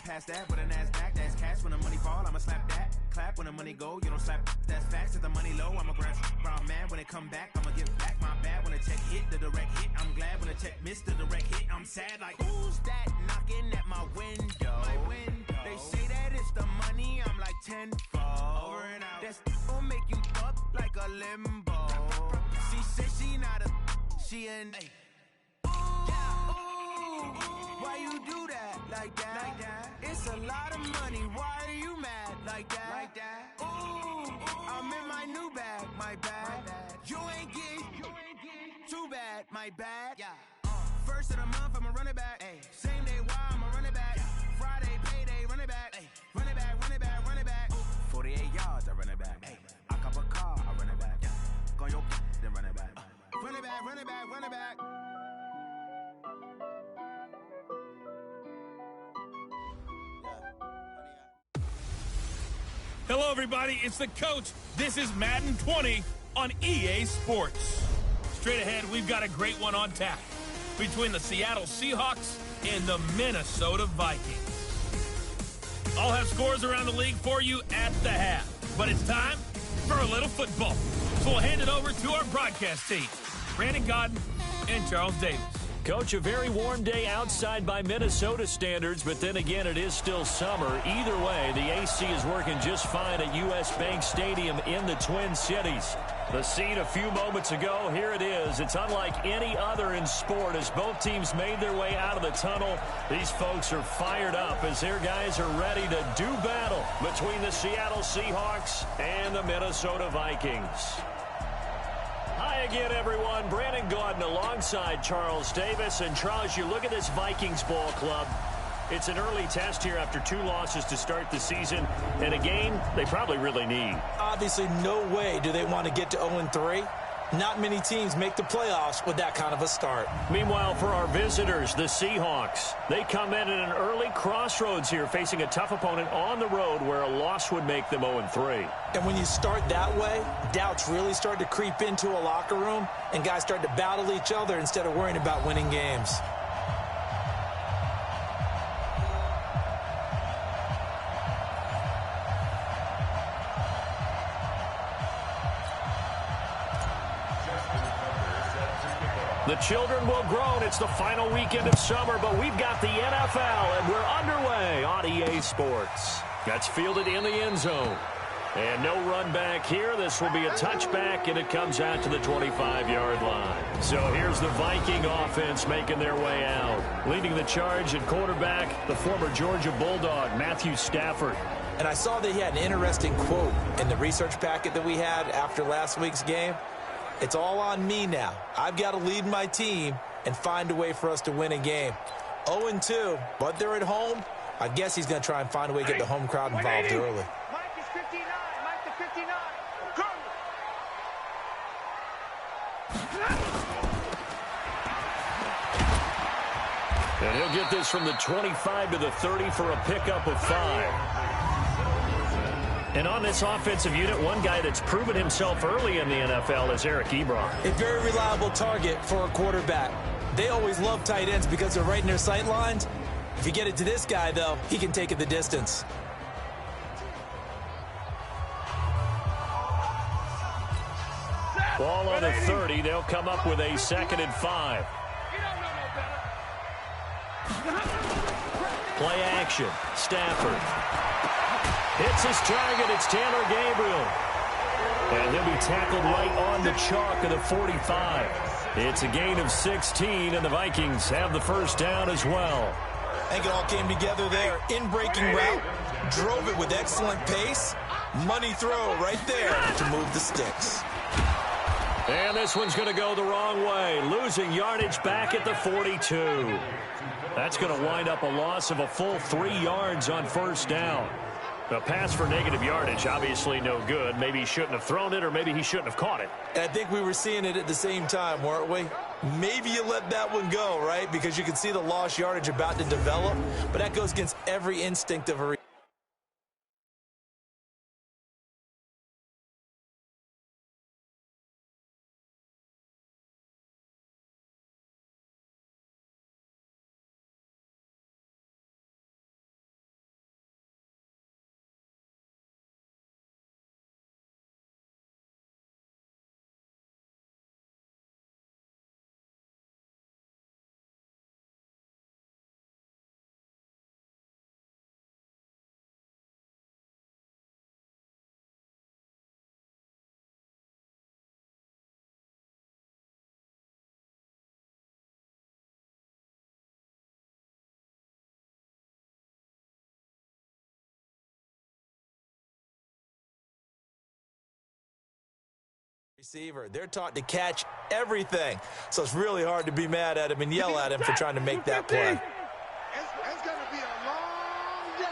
past that with a NASDAQ. That's cash when the money fall, I'ma slap that. Clap when the money go, you don't slap. That's facts. If the money low, I'ma grab brown man. When it come back, I'ma give back my bad. When the check hit, the direct hit. I'm glad when the check missed the direct hit. I'm sad like, who's that knocking at my window? They say that it's the money, I'm like tenfold. Over and out. That's gon' make you up like a limbo. She said she not a, she an ooh, why you do that like that? It's a lot of money, why are you mad like that? Ooh, I'm in my new bag, my bad. You ain't getting too bad, my bad. First of the month, I'ma run it back. Same day, why I'ma run it back. Friday, payday, run it back. Run it back, run it back, run it back. 48 yards, I run it back. I cop a car, I run it back. Go on your then run it back. Run it back, run it back, run it back. Hello, everybody. It's the coach. This is Madden 20 on EA Sports. Straight ahead, we've got a great one on tap between the Seattle Seahawks and the Minnesota Vikings. I'll have scores around the league for you at the half. But it's time for a little football. So we'll hand it over to our broadcast team, Brandon Godden and Charles Davis. Coach, a very warm day outside by Minnesota standards, but then again, it is still summer. Either way, the AC is working just fine at U.S. Bank Stadium in the Twin Cities. The scene a few moments ago, here it is. It's unlike any other in sport as both teams made their way out of the tunnel. These folks are fired up as their guys are ready to do battle between the Seattle Seahawks and the Minnesota Vikings. Hi again, everyone. Brandon Gaudin alongside Charles Davis. And Charles, you look at this Vikings ball club. It's an early test here after 2 losses to start the season, and a game they probably really need. Obviously, no way do they want to get to 0-3. Not many teams make the playoffs with that kind of a start. Meanwhile, for our visitors, the Seahawks, they come in at an early crossroads here, facing a tough opponent on the road where a loss would make them 0-3. And when you start that way, doubts really start to creep into a locker room, and guys start to battle each other instead of worrying about winning games. The children will groan. It's the final weekend of summer, but we've got the NFL, and we're underway on EA Sports. That's fielded in the end zone. And no run back here. This will be a touchback, and it comes out to the 25-yard line. So here's the Viking offense making their way out. Leading the charge at quarterback, the former Georgia Bulldog, Matthew Stafford. And I saw that he had an interesting quote in the research packet that we had after last week's game. It's all on me now. I've got to lead my team and find a way for us to win a game. 0-2, but they're at home. I guess he's going to try and find a way to get the home crowd involved early. Mike is 59. Mike is 59. Go! And he'll get this from the 25 to the 30 for a pickup of 5. And on this offensive unit, one guy that's proven himself early in the NFL is Eric Ebron. A very reliable target for a quarterback. They always love tight ends because they're right in their sight lines. If you get it to this guy, though, he can take it the distance. Ball on the 30. They'll come up with a 2nd and 5. Play action. Stafford hits his target. It's Taylor Gabriel. And he'll be tackled right on the chalk of the 45. It's a gain of 16, and the Vikings have the first down as well. I think it all came together there. In-breaking route, drove it with excellent pace. Money throw right there to move the sticks. And this one's going to go the wrong way, losing yardage back at the 42. That's going to wind up a loss of a full 3 yards on first down. The pass for negative yardage, obviously no good. Maybe he shouldn't have thrown it, or maybe he shouldn't have caught it. And I think we were seeing it at the same time, weren't we? Maybe you let that one go, right? Because you can see the lost yardage about to develop. But that goes against every instinct of a receiver. They're taught to catch everything. So it's really hard to be mad at him and yell at him for trying to make that play. It's going to be a long day.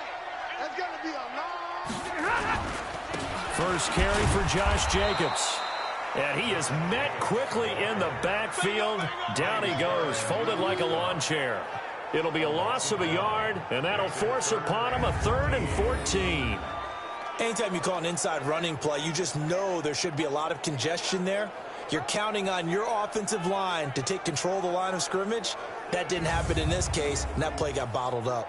It's going to be a long day. First carry for Josh Jacobs. And he is met quickly in the backfield. Down he goes, folded like a lawn chair. It'll be a loss of a yard, and that'll force upon him a 3rd and 14. Anytime you call an inside running play, you just know there should be a lot of congestion there. You're counting on your offensive line to take control of the line of scrimmage. That didn't happen in this case, and that play got bottled up.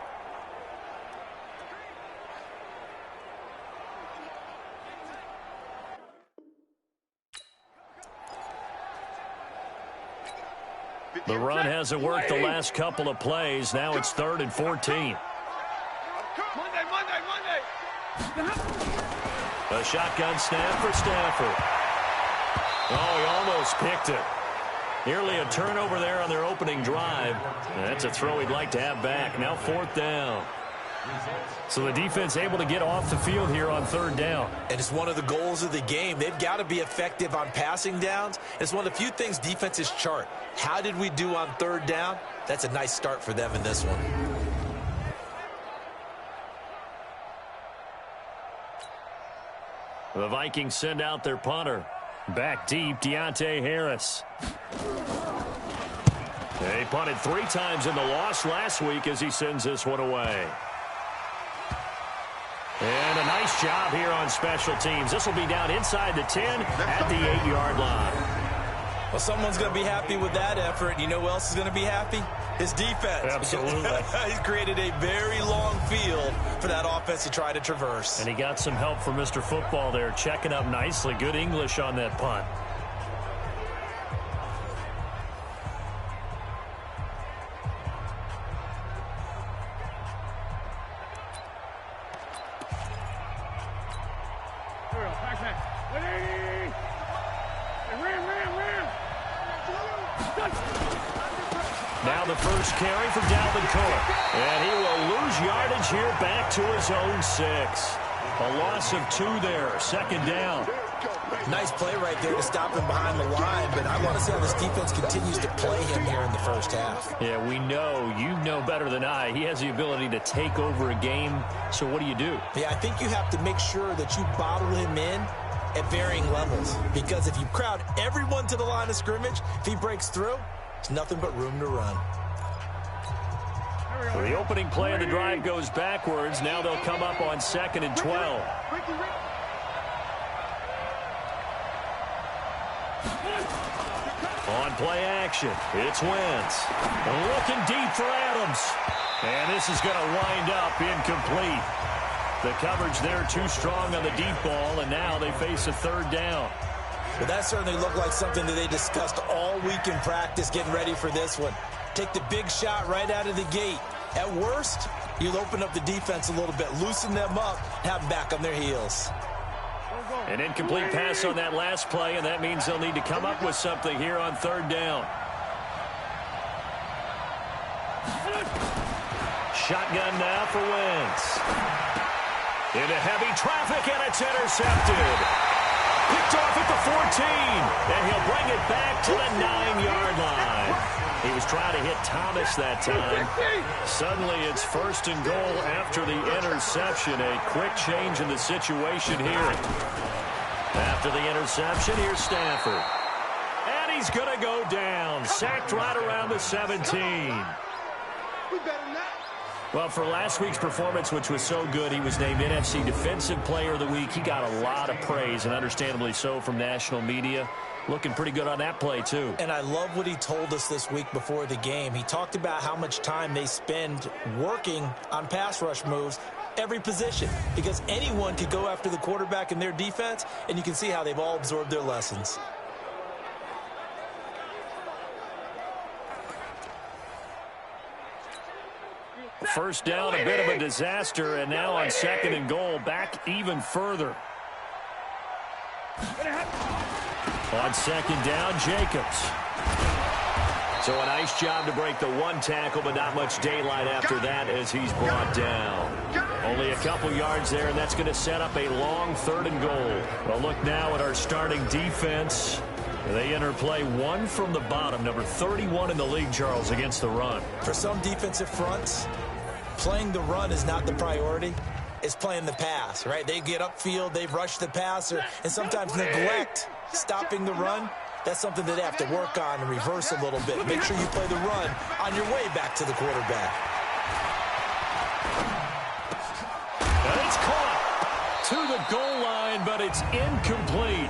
The run hasn't worked the last couple of plays. Now it's 3rd and 14. Monday. A shotgun snap for Stafford. Oh, he almost picked it. Nearly a turnover there on their opening drive. That's a throw he'd like to have back. Now 4th down. So the defense able to get off the field here on 3rd down. And it's one of the goals of the game. They've got to be effective on passing downs. It's one of the few things defenses chart. How did we do on 3rd down? That's a nice start for them in this one. The Vikings send out their punter. Back deep, Deontay Harris. They punted 3 times in the loss last week as he sends this one away. And a nice job here on special teams. This will be down inside the 10 at the 8-yard line. Well, someone's going to be happy with that effort. You know who else is going to be happy? His defense. Absolutely. He's created a very long field for that offense to try to traverse. And he got some help from Mr. Football there, checking up nicely. Good English on that punt. Now the first carry for Dalvin Cook. And he will lose yardage here back to his own 6. A loss of 2 there. 2nd down. Nice play right there to stop him behind the line, but I want to see how this defense continues to play him here in the first half. Yeah, we know. You know better than I. He has the ability to take over a game. So what do? Yeah, I think you have to make sure that you bottle him in at varying levels, because if you crowd everyone to the line of scrimmage, if he breaks through, it's nothing but room to run. So the opening play of the drive goes backwards. Now they'll come up on 2nd and 12. On play action, it's Wentz. Looking deep for Adams. And this is going to wind up incomplete. The coverage there too strong on the deep ball, and now they face a 3rd down. Well, that certainly looked like something that they discussed all week in practice getting ready for this one. Take the big shot right out of the gate. At worst, you'll open up the defense a little bit, loosen them up, have them back on their heels. An incomplete pass on that last play, and that means they'll need to come up with something here on 3rd down. Shotgun now for Wentz. Into heavy traffic, and it's intercepted. Picked off at the 14, and he'll bring it back to the 9-yard line. He was trying to hit Thomas that time. Suddenly it's 1st and goal after the interception. A quick change in the situation here. After the interception, here's Stafford. And he's going to go down. Sacked right around the 17. Well, for last week's performance, which was so good, he was named NFC Defensive Player of the Week. He got a lot of praise, and understandably so, from national media. Looking pretty good on that play, too. And I love what he told us this week before the game. He talked about how much time they spend working on pass rush moves, every position, because anyone could go after the quarterback in their defense, and you can see how they've all absorbed their lessons. First down, a bit of a disaster, and now on 2nd and goal, back even further. On 2nd down, Jacobs. So a nice job to break the 1 tackle, but not much daylight after that as he's brought down. Only a couple yards there, and that's going to set up a long 3rd and goal. Well, look now at our starting defense. They enter play 1 from the bottom, number 31 in the league, Charles, against the run. For some defensive fronts, playing the run is not the priority. It's playing the pass, right? They get upfield, they rush the passer, and sometimes neglect stopping the run. That's something that they have to work on and reverse a little bit. Make sure you play the run on your way back to the quarterback. And it's caught to the goal line, but it's incomplete.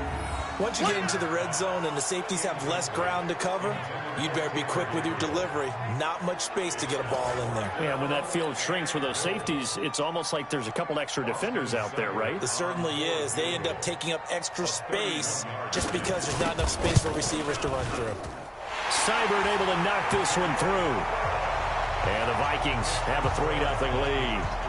Once you get into the red zone and the safeties have less ground to cover, you better be quick with your delivery. Not much space to get a ball in there. Yeah, when that field shrinks for those safeties, it's almost like there's a couple extra defenders out there, right? It certainly is. They end up taking up extra space just because there's not enough space for receivers to run through. Seibert able to knock this one through. And the Vikings have a 3-0 lead.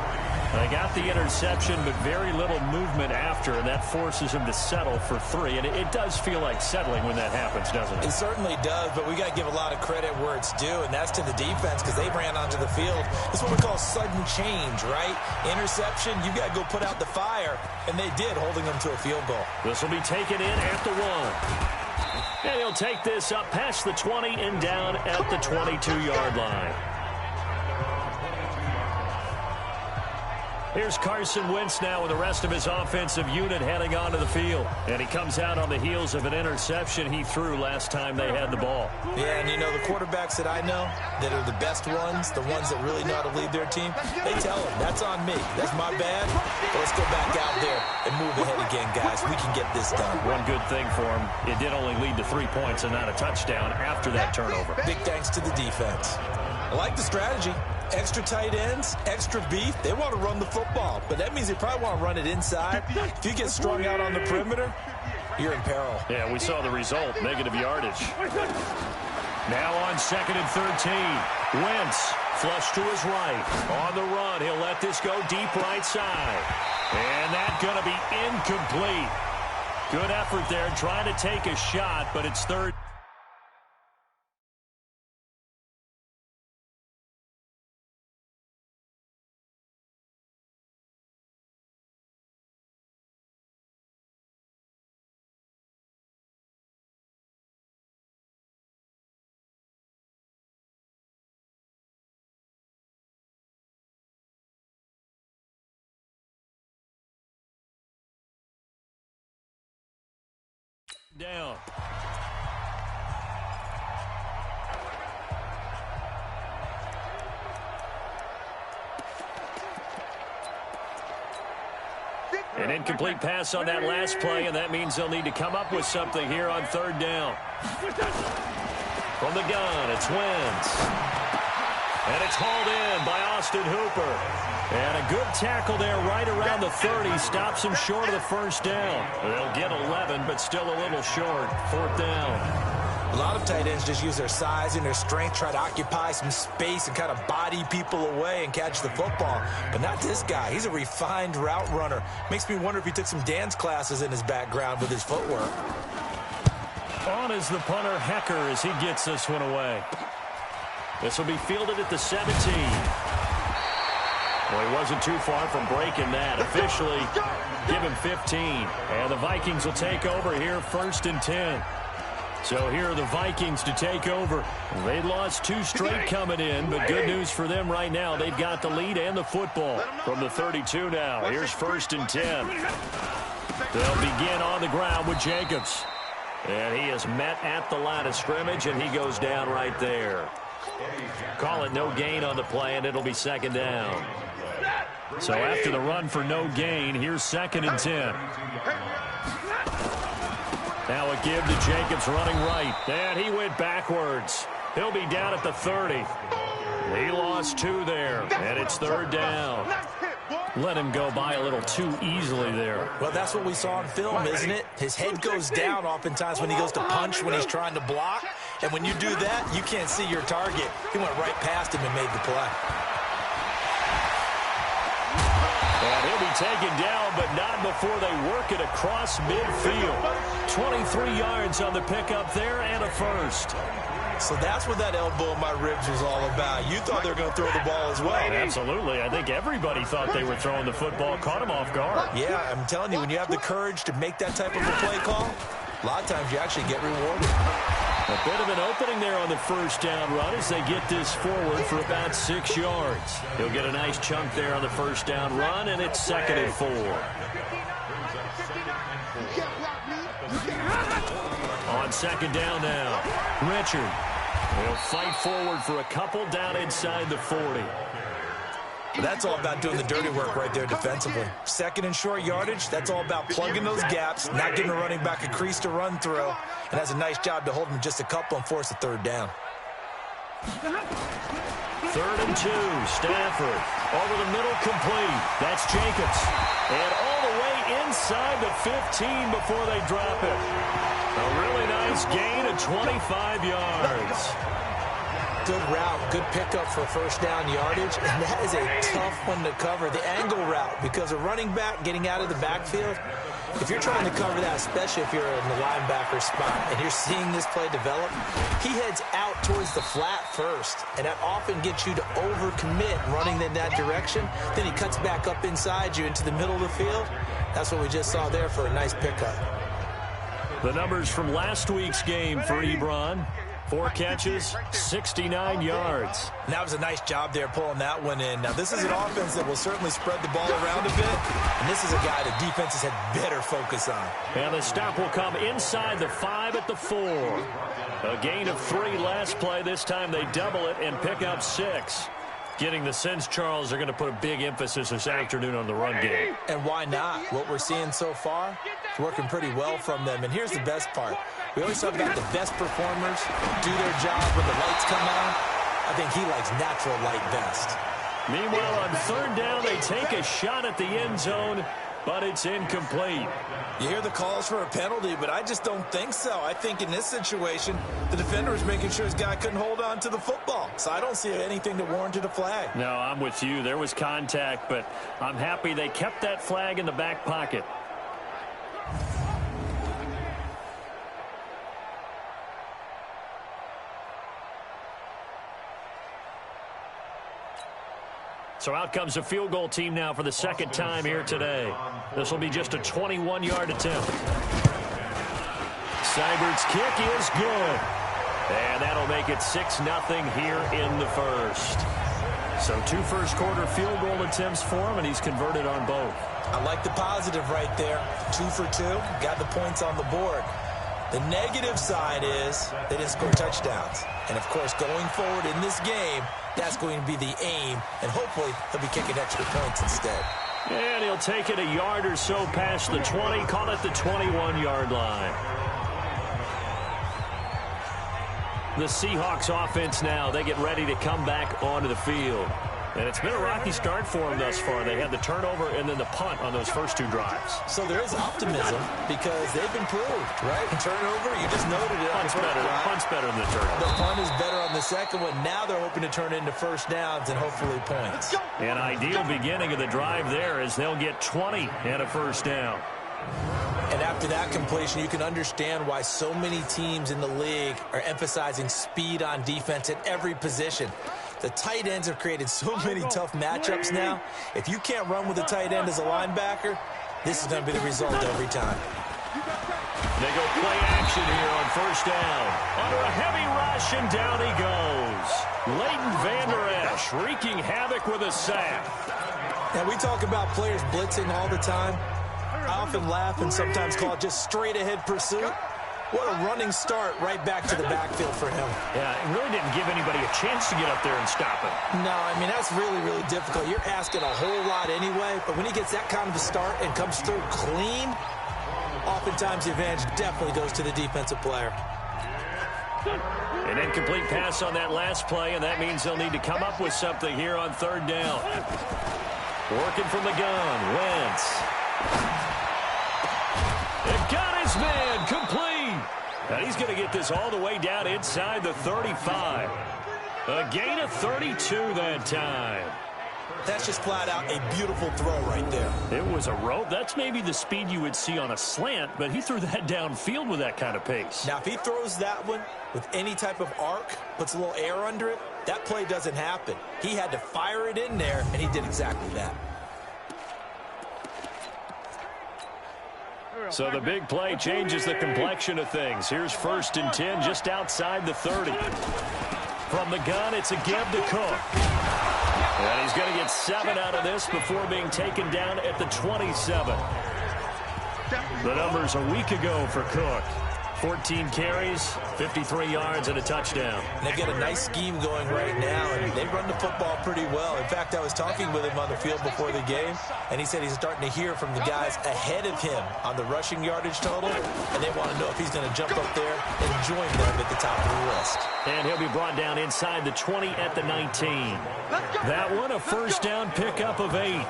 They got the interception, but very little movement after, and that forces him to settle for 3. And it does feel like settling when that happens, doesn't it? It certainly does, but we got to give a lot of credit where it's due, and that's to the defense because they ran onto the field. It's what we call sudden change, right? Interception, you got to go put out the fire, and they did, holding them to a field goal. This will be taken in at the 1. And he'll take this up past the 20 and down at the 22-yard line. Here's Carson Wentz now with the rest of his offensive unit heading onto the field. And he comes out on the heels of an interception he threw last time they had the ball. Yeah, and you know, the quarterbacks that I know that are the best ones, the ones that really know how to lead their team, they tell them, that's on me. That's my bad. But let's go back out there and move ahead again, guys. We can get this done. One good thing for him, it did only lead to 3 points and not a touchdown after that turnover. Big thanks to the defense. I like the strategy. Extra tight ends, extra beef. They want to run the football, but that means they probably want to run it inside. If you get strung out on the perimeter, you're in peril. Yeah, we saw the result, negative yardage. Now on 2nd and 13. Wentz flush to his right. On the run, he'll let this go deep right side. And that's going to be incomplete. Good effort there, trying to take a shot, but it's 3rd. Down. An incomplete pass on that last play, and that means they'll need to come up with something here on 3rd down. From the gun, it's Wentz. And it's hauled in by Austin Hooper. And a good tackle there right around the 30. Stops him short of the 1st down. They'll get 11, but still a little short. 4th down. A lot of tight ends just use their size and their strength, try to occupy some space and kind of body people away and catch the football. But not this guy. He's a refined route runner. Makes me wonder if he took some dance classes in his background with his footwork. On is the punter, Hecker, as he gets this one away. This will be fielded at the 17. Well, he wasn't too far from breaking that. Officially, give him 15. And the Vikings will take over here 1st and 10. So here are the Vikings to take over. They lost 2 straight coming in, but good news for them right now. They've got the lead and the football from the 32 now. Here's 1st and 10. They'll begin on the ground with Jacobs. And he is met at the line of scrimmage, and he goes down right there. Call it no gain on the play, and it'll be 2nd down. So after the run for no gain, here's 2nd and 10. Now a give to Jacobs running right. And he went backwards. He'll be down at the 30. He lost 2 there, and it's 3rd down. Let him go by a little too easily there. Well, that's what we saw on film, isn't it? His head goes down oftentimes when he goes to punch, when he's trying to block. And when you do that, you can't see your target. He went right past him and made the play. And he'll be taken down, but not before they work it across midfield. 23 yards on the pickup there and a 1st. So that's what that elbow in my ribs was all about. You thought they were going to throw the ball as well. Absolutely. I think everybody thought they were throwing the football. Caught him off guard. Yeah, I'm telling you, when you have the courage to make that type of a play call, a lot of times you actually get rewarded. A bit of an opening there on the first down run as they get this forward for about 6 yards. He'll get a nice chunk there on the first down run, and it's 2nd and 4. On 2nd down now, Richard will fight forward for a couple down inside the 40. That's all about doing the dirty work right there defensively. 2nd and short yardage, that's all about plugging those gaps, not giving a running back a crease to run through, and has a nice job to hold him just a couple and force a 3rd down. 3rd and 2, Stafford over the middle, complete. That's Jacobs. And all the way inside the 15 before they drop it. A really nice gain of 25 yards. Good route, good pickup for first down yardage, and that is a tough one to cover, the angle route, because a running back getting out of the backfield, if you're trying to cover that, especially if you're in the linebacker spot and you're seeing this play develop, he heads out towards the flat first, and that often gets you to overcommit running in that direction. Then he cuts back up inside you into the middle of the field. That's what we just saw there for a nice pickup. The numbers from last week's game for Ebron. 4 catches, 69 yards. And that was a nice job there pulling that one in. Now, this is an offense that will certainly spread the ball around a bit, and this is a guy that defenses had better focus on. And the stop will come inside the 5 at the 4. A gain of 3 last play. This time they double it and pick up 6. Getting the sense, Charles, they're going to put a big emphasis this afternoon on the run game. And why not? What we're seeing so far is working pretty well from them. And here's the best part. We always talk about the best performers do their job when the lights come on. I think he likes natural light best. Meanwhile, on 3rd down, they take a shot at the end zone, but it's incomplete. You hear the calls for a penalty, but I just don't think so. I think in this situation, the defender was making sure his guy couldn't hold on to the football. So I don't see anything that warranted a flag. No, I'm with you. There was contact, but I'm happy they kept that flag in the back pocket. So out comes a field goal team now for the 2nd time here today. This will be just a 21-yard attempt. Seibert's kick is good. And that'll make it 6-0 here in the first. So 2 first-quarter field goal attempts for him, and he's converted on both. I like the positive right there. 2 for 2, got the points on the board. The negative side is they didn't score touchdowns. And, of course, going forward in this game, that's going to be the aim, and hopefully he'll be kicking extra points instead. And he'll take it a yard or so past the 20, call it the 21-yard line. The Seahawks offense now, they get ready to come back onto the field. And it's been a rocky start for them thus far. They had the turnover and then the punt on those first 2 drives. So there is optimism because they've improved, right? Turnover, you just noted it. Punt's better than the turnover. The punt is better on the second one. Now they're hoping to turn into first downs and hopefully points. An ideal beginning of the drive there as they'll get 20 and a first down. And after that completion, you can understand why so many teams in the league are emphasizing speed on defense at every position. The tight ends have created so many tough matchups now. If you can't run with a tight end as a linebacker, this is going to be the result every time. They go play action here on first down. Under a heavy rush, and down he goes. Leighton Vander Esch wreaking havoc with a sack. And we talk about players blitzing all the time. I often laugh and sometimes call it just straight-ahead pursuit. What a running start right back to the backfield for him. Yeah, it really didn't give anybody a chance to get up there and stop him. No, I mean, that's really, really difficult. You're asking a whole lot anyway, but when he gets that kind of a start and comes through clean, oftentimes the advantage definitely goes to the defensive player. An incomplete pass on that last play, and that means they'll need to come up with something here on 3rd down. Working from the gun, Wentz. It got his man, complete. And he's going to get this all the way down inside the 35. A gain of 32 that time. That's just flat out a beautiful throw right there. It was a rope. That's maybe the speed you would see on a slant, but he threw that downfield with that kind of pace. Now, if he throws that one with any type of arc, puts a little air under it, that play doesn't happen. He had to fire it in there, and he did exactly that. So the big play changes the complexion of things. Here's 1st and 10 just outside the 30. From the gun, it's a give to Cook. And he's going to get 7 out of this before being taken down at the 27. The numbers a week ago for Cook. 14 carries, 53 yards, and a touchdown. And they've got a nice scheme going right now, and they run the football pretty well. In fact, I was talking with him on the field before the game, and he said he's starting to hear from the guys ahead of him on the rushing yardage total, and they want to know if he's going to jump up there and join them at the top of the list. And he'll be brought down inside the 20 at the 19. That one, a first down pickup of 8.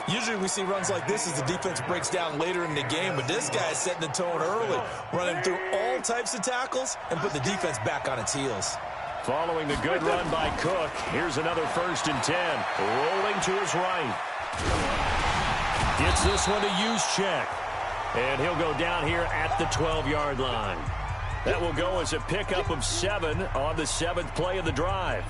Usually we see runs like this as the defense breaks down later in the game, but this guy is setting the tone early, running through all types of tackles and put the defense back on its heels. Following the good run by Cook, here's another 1st and 10. Rolling to his right. Gets this one to use check. And he'll go down here at the 12-yard line. That will go as a pickup of 7 on the 7th play of the drive.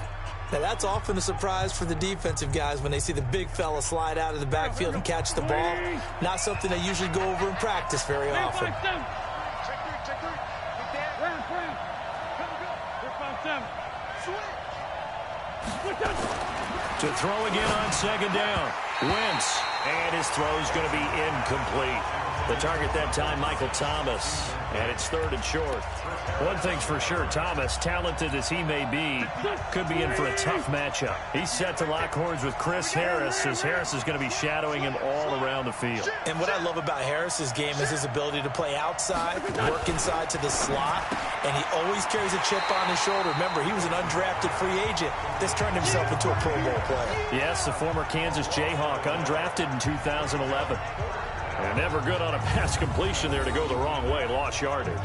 Now, that's often a surprise for the defensive guys when they see the big fella slide out of the backfield and catch the ball. Not something they usually go over in practice very often. To throw again on 2nd down. Wentz. And his throw is going to be incomplete. The target that time, Michael Thomas. And it's 3rd and short. One thing's for sure, Thomas, talented as he may be, could be in for a tough matchup. He's set to lock horns with Chris Harris, as Harris is going to be shadowing him all around the field. And what I love about Harris's game is his ability to play outside, work inside to the slot, and he always carries a chip on his shoulder. Remember, he was an undrafted free agent that's turned himself into a Pro Bowl player. Yes, the former Kansas Jayhawk, undrafted in 2011. And never good on a pass completion there to go the wrong way, lost yardage.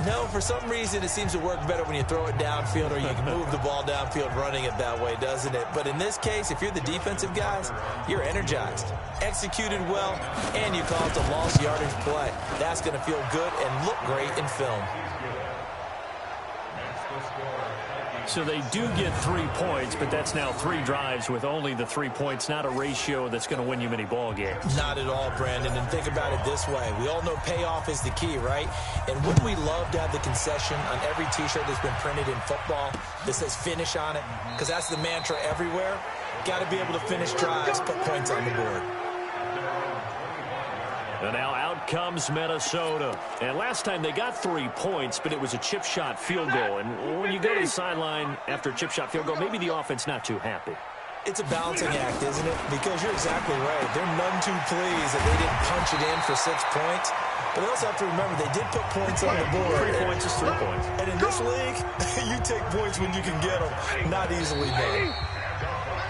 No, for some reason it seems to work better when you throw it downfield, or you can move the ball downfield running it that way, doesn't it? But in this case, if you're the defensive guys, you're energized, executed well, and you caused a lost yardage play. That's going to feel good and look great in film. So they do get 3 points, but that's now 3 drives with only the 3 points, not a ratio that's going to win you many ball games. Not at all, Brandon. And think about it this way. We all know payoff is the key, right? And wouldn't we love to have the concession on every T-shirt that's been printed in football that says finish on it? Because that's the mantra everywhere. Got to be able to finish drives, put points on the board. And now out comes Minnesota. And last time they got 3 points, but it was a chip shot field goal. And when you go to the sideline after a chip shot field goal, maybe the offense not too happy. It's a balancing act, isn't it? Because you're exactly right. They're none too pleased that they didn't punch it in for 6 points. But they also have to remember they did put points on the board. 3 points is 3 points. And in this league, you take points when you can get them. Not easily done.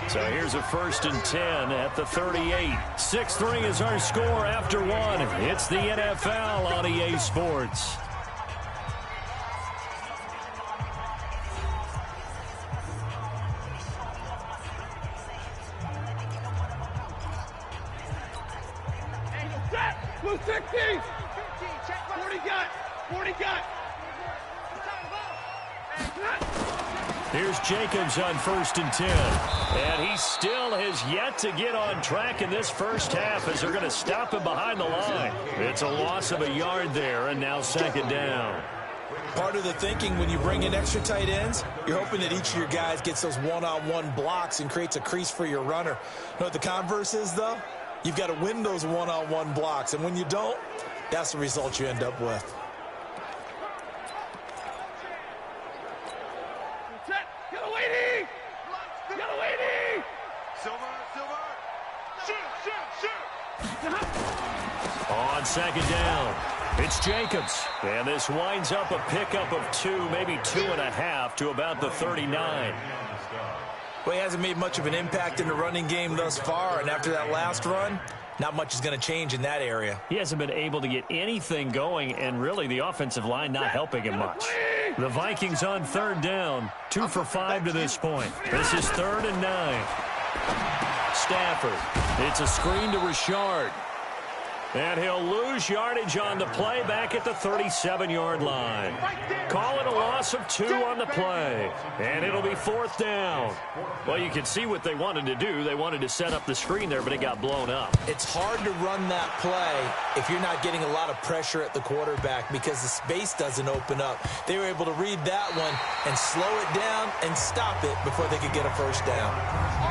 So here's a 1st and 10 at the 38. 6-3 is our score after 1. It's the NFL on EA Sports. Blue 60! 40 gut! 40 gut! Here's Jacobs on 1st and 10. And he still has yet to get on track in this first half as they're going to stop him behind the line. It's a loss of a yard there, and now 2nd down. Part of the thinking when you bring in extra tight ends, you're hoping that each of your guys gets those one-on-one blocks and creates a crease for your runner. You know what the converse is, though? You've got to win those one-on-one blocks, and when you don't, that's the result you end up with. On 2nd down, it's Jacobs. And this winds up a pickup of 2, maybe 2.5 to about the 39. Well, he hasn't made much of an impact in the running game thus far, and after that last run, not much is going to change in that area. He hasn't been able to get anything going, and really the offensive line not helping him much. The Vikings on 3rd down, 2 for 5 to this point. This is 3rd and 9. Stafford. It's a screen to Richard. And he'll lose yardage on the play back at the 37-yard line. Call it a loss of 2 on the play. And it'll be 4th down. Well, you can see what they wanted to do. They wanted to set up the screen there, but it got blown up. It's hard to run that play if you're not getting a lot of pressure at the quarterback because the space doesn't open up. They were able to read that one and slow it down and stop it before they could get a first down.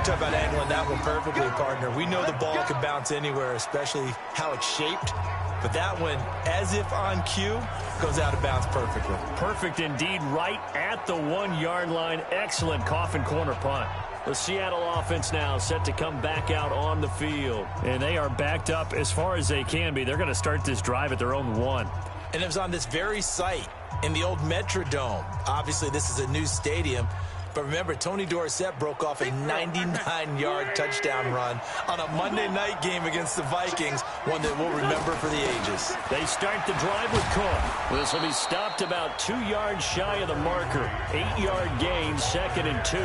Talk about angling that one perfectly, partner. We know the ball can bounce anywhere, especially how it's shaped. But that one, as if on cue, goes out of bounds perfectly. Perfect indeed, right at the 1-yard line. Excellent coffin corner punt. The Seattle offense now set to come back out on the field. And they are backed up as far as they can be. They're going to start this drive at their own 1. And it was on this very site in the old Metrodome. Obviously, this is a new stadium. But remember, Tony Dorsett broke off a 99-yard touchdown run on a Monday night game against the Vikings, one that we'll remember for the ages. They start the drive with Cook. This will be stopped about 2 yards shy of the marker. 8-yard gain, 2nd and 2.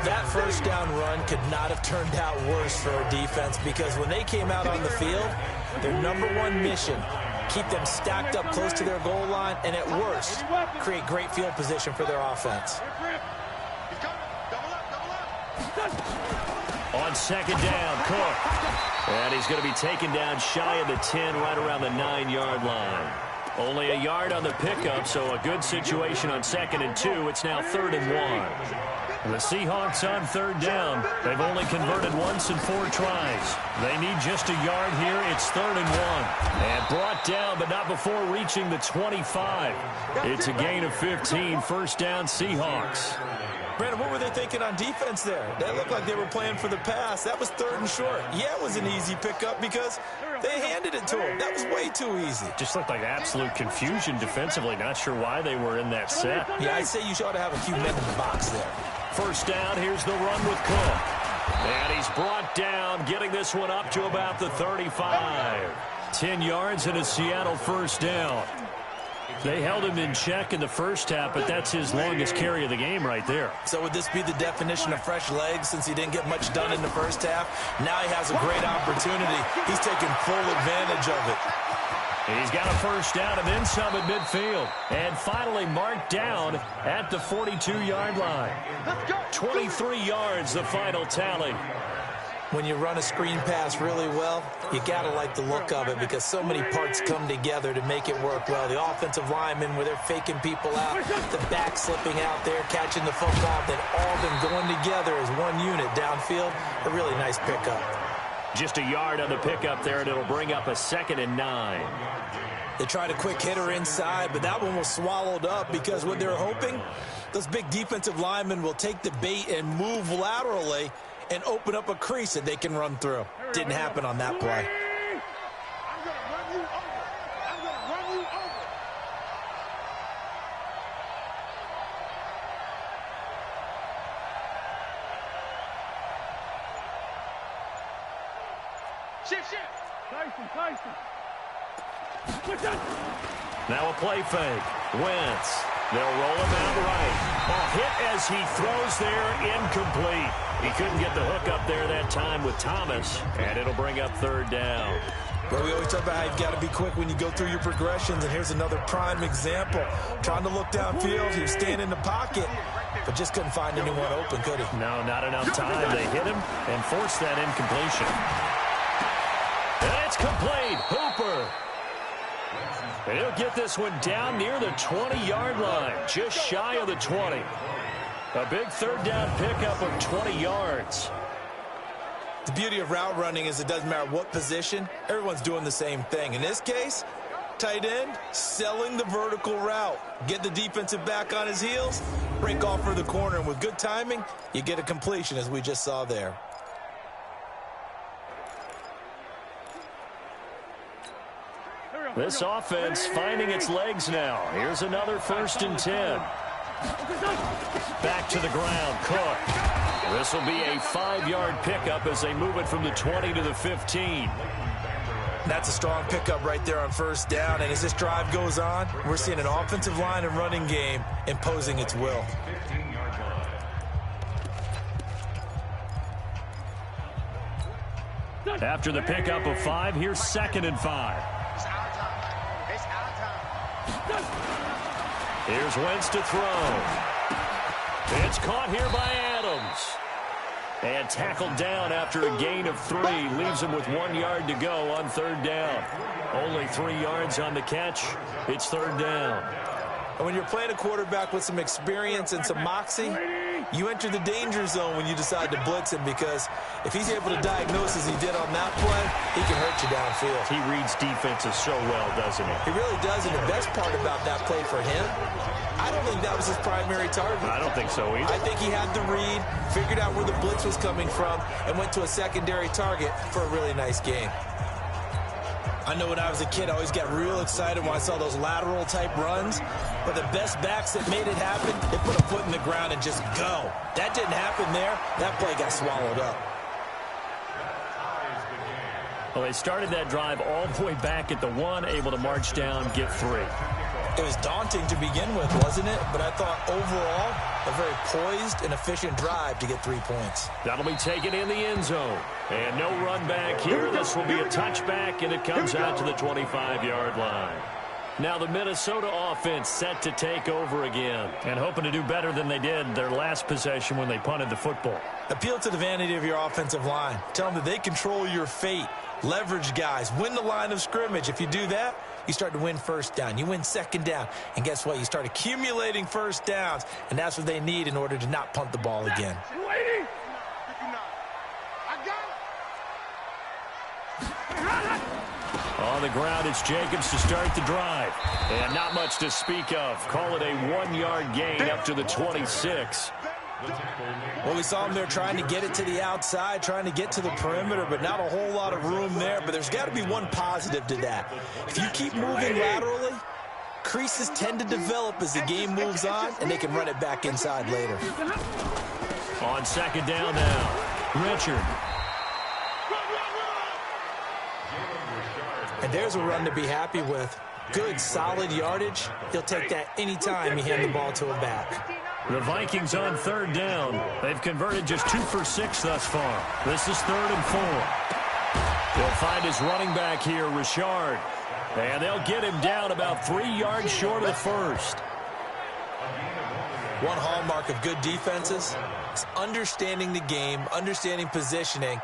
That first down run could not have turned out worse for our defense because when they came out on the field, their #1 mission, keep them stacked up close to their goal line, and at worst, create great field position for their offense. On 2nd down, Cook. And he's going to be taken down shy of the 10, right around the 9-yard line. Only a yard on the pickup, so a good situation on 2nd and 2. It's now 3rd and 1. The Seahawks on 3rd down. They've only converted once in 4 tries. They need just a yard here. It's 3rd and 1. And brought down, but not before reaching the 25. It's a gain of 15. 1st down, Seahawks. Brandon, what were they thinking on defense there? That looked like they were playing for the pass. That was 3rd and short. Yeah, it was an easy pickup because they handed it to him. That was way too easy. Just looked like absolute confusion defensively. Not sure why they were in that set. Yeah, I'd say you ought to have a few men in the box there. 1st down, here's the run with Cook. And he's brought down, getting this one up to about the 35. 10 yards and a Seattle 1st down. They held him in check in the first half, but that's his longest carry of the game right there. So would this be the definition of fresh legs since he didn't get much done in the first half? Now he has a great opportunity. He's taking full advantage of it. He's got a 1st down and then some at midfield. And finally marked down at the 42-yard line. 23 yards, the final tally. When you run a screen pass really well, you got to like the look of it because so many parts come together to make it work well. The offensive linemen, where they're faking people out, the back slipping out there, catching the football, then all of them going together as one unit downfield. A really nice pickup. Just a yard on the pickup there, and it'll bring up a 2nd and 9. They tried a quick hitter inside, but that one was swallowed up because what they're hoping, those big defensive linemen will take the bait and move laterally and open up a crease that they can run through. Didn't happen on that play. I'm going to run you over. I'm going to run you over. Shift. Tyson. Now a play fake. Wentz. They'll roll him out right. A hit as he throws there, incomplete. He couldn't get the hook up there that time with Thomas, and it'll bring up 3rd down. Well, we always talk about how you've got to be quick when you go through your progressions, and here's another prime example. Trying to look downfield, he was staying in the pocket, but just couldn't find anyone open, could he? No, not enough time. They hit him and forced that incompletion. And it's complete. Hooper. And he'll get this one down near the 20-yard line, just shy of the 20. A big 3rd down pickup of 20 yards. The beauty of route running is it doesn't matter what position, everyone's doing the same thing. In this case, tight end, selling the vertical route. Get the defensive back on his heels, break off for the corner, and with good timing, you get a completion as we just saw there. This offense finding its legs now. Here's another 1st and 10. Back to the ground, Cook. This will be a 5-yard pickup as they move it from the 20 to the 15. That's a strong pickup right there on 1st down, and as this drive goes on, we're seeing an offensive line and running game imposing its will. After the pickup of 5, here's 2nd and 5. Here's Wentz to throw. It's caught here by Adams. And tackled down after a gain of 3. Leaves him with 1 yard to go on 3rd down. Only 3 yards on the catch. It's 3rd down. And when you're playing a quarterback with some experience and some moxie, you enter the danger zone when you decide to blitz him, because if he's able to diagnose as he did on that play, he can hurt you downfield. He reads defenses so well, doesn't he? He really does, and the best part about that play for him, I don't think that was his primary target. I don't think so either. I think he had the read, figured out where the blitz was coming from, and went to a secondary target for a really nice game. I know when I was a kid, I always got real excited when I saw those lateral-type runs. But the best backs that made it happen, they put a foot in the ground and just go. That didn't happen there. That play got swallowed up. Well, they started that drive all the way back at the 1, able to march down, get 3. It was daunting to begin with, wasn't it? But I thought overall, a very poised and efficient drive to get 3 points. That'll be taken in the end zone. And no run back here. This will be a touchback, and it comes out to the 25-yard line. Now the Minnesota offense set to take over again, and hoping to do better than they did their last possession when they punted the football. Appeal to the vanity of your offensive line. Tell them that they control your fate. Leverage guys. Win the line of scrimmage. If you do that, you start to win 1st down. You win 2nd down. And guess what? You start accumulating 1st downs, and that's what they need in order to not punt the ball again. On the ground, it's Jacobs to start the drive. And not much to speak of. Call it a 1-yard gain up to the 26. Well, we saw him there trying to get it to the outside, trying to get to the perimeter, but not a whole lot of room there. But there's got to be one positive to that. If you keep moving laterally, creases tend to develop as the game moves on, and they can run it back inside later. On 2nd down now, Richard. And there's a run to be happy with. Good, solid yardage. He'll take that anytime you hand the ball to a back. The Vikings on 3rd down. They've converted just 2 for 6 thus far. This is 3rd and 4. He'll find his running back here, Richard. And they'll get him down about 3 yards short of the 1st. One hallmark of good defenses is understanding the game, understanding positioning,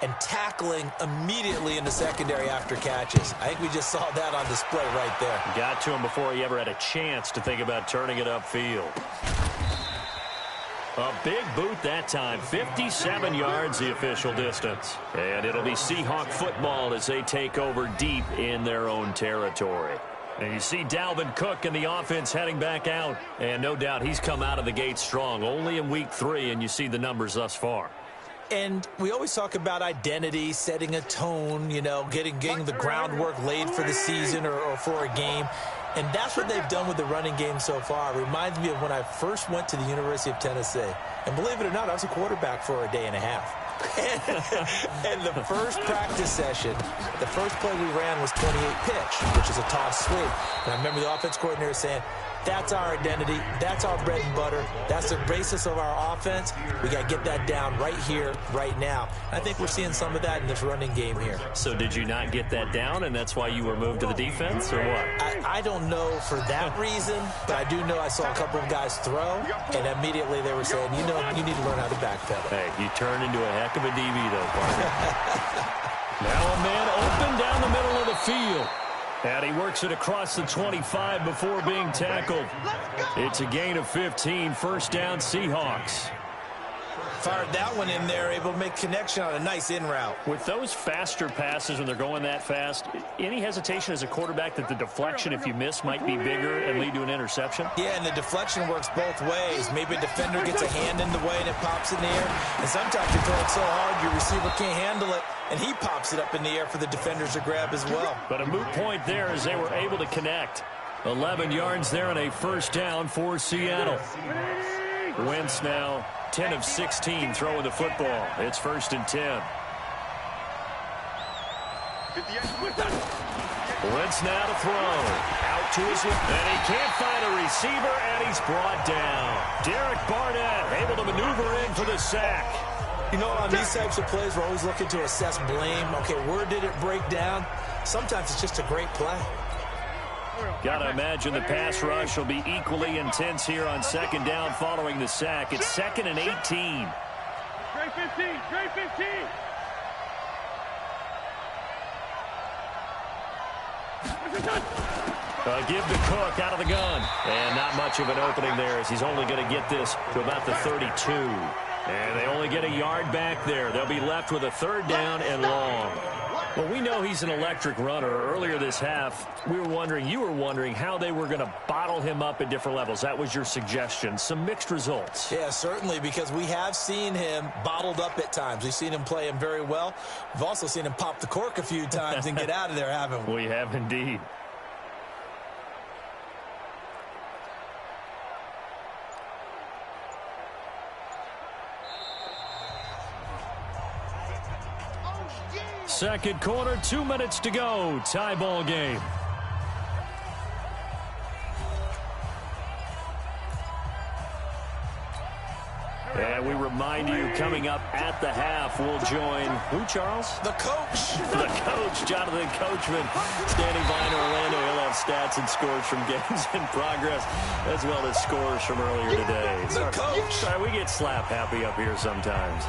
and tackling immediately in the secondary after catches. I think we just saw that on display right there. Got to him before he ever had a chance to think about turning it upfield. A big boot that time. 57 yards the official distance. And it'll be Seahawk football as they take over deep in their own territory. And you see Dalvin Cook and the offense heading back out. And no doubt he's come out of the gate strong. Only in week 3, and you see the numbers thus far. And we always talk about identity, setting a tone, you know, getting the groundwork laid for the season or for a game. And that's what they've done with the running game so far. It reminds me of when I first went to the University of Tennessee. And believe it or not, I was a quarterback for a day and a half. And the first practice session, the first play we ran was 28 pitch, which is a toss sweep. And I remember the offense coordinator saying, that's our identity. That's our bread and butter. That's the basis of our offense. We got to get that down right here, right now. I think we're seeing some of that in this running game here. So did you not get that down, and that's why you were moved to the defense, or what? I don't know for that reason, but I do know I saw a couple of guys throw, and immediately they were saying, you know, you need to learn how to backpedal. Hey, you turned into a heck of a DB, though, partner. Now a man open down the middle of the field. And he works it across the 25 before being tackled. It's a gain of 15, 1st down Seahawks. Fired that one in there, able to make connection on a nice in route. With those faster passes when they're going that fast, any hesitation as a quarterback that the deflection, if you miss, might be bigger and lead to an interception? Yeah, and the deflection works both ways. Maybe a defender gets a hand in the way and it pops in the air. And sometimes you throw it so hard your receiver can't handle it, and he pops it up in the air for the defenders to grab as well. But a moot point there as they were able to connect. 11 yards there and a 1st down for Seattle. Wentz now 10 of 16 throwing the football. It's 1st and 10. Wentz now to throw. Out to his left. And he can't find a receiver, and he's brought down. Derek Barnett able to maneuver in for the sack. You know, on these types of plays, we're always looking to assess blame. Okay, where did it break down? Sometimes it's just a great play. Got to imagine the pass rush will be equally intense here on second down following the sack. It's 2nd and 18. Straight 15, straight 15. Give to Cook out of the gun. And not much of an opening there as he's only going to get this to about the 32. And they only get a yard back there. They'll be left with a 3rd down and long. Well, we know he's an electric runner. Earlier this half, you were wondering how they were going to bottle him up at different levels. That was your suggestion. Some mixed results. Yeah, certainly, because we have seen him bottled up at times. We've seen him play him very well. We've also seen him pop the cork a few times and get out of there, haven't we? We have indeed. Second quarter, 2 minutes to go. Tie ball game. And we remind you, coming up at the half, we'll join who, Charles? The coach. The coach, Jonathan Coachman, standing by in Orlando. He'll have stats and scores from games in progress, as well as scores from earlier today. The coach. Sorry, we get slap happy up here sometimes.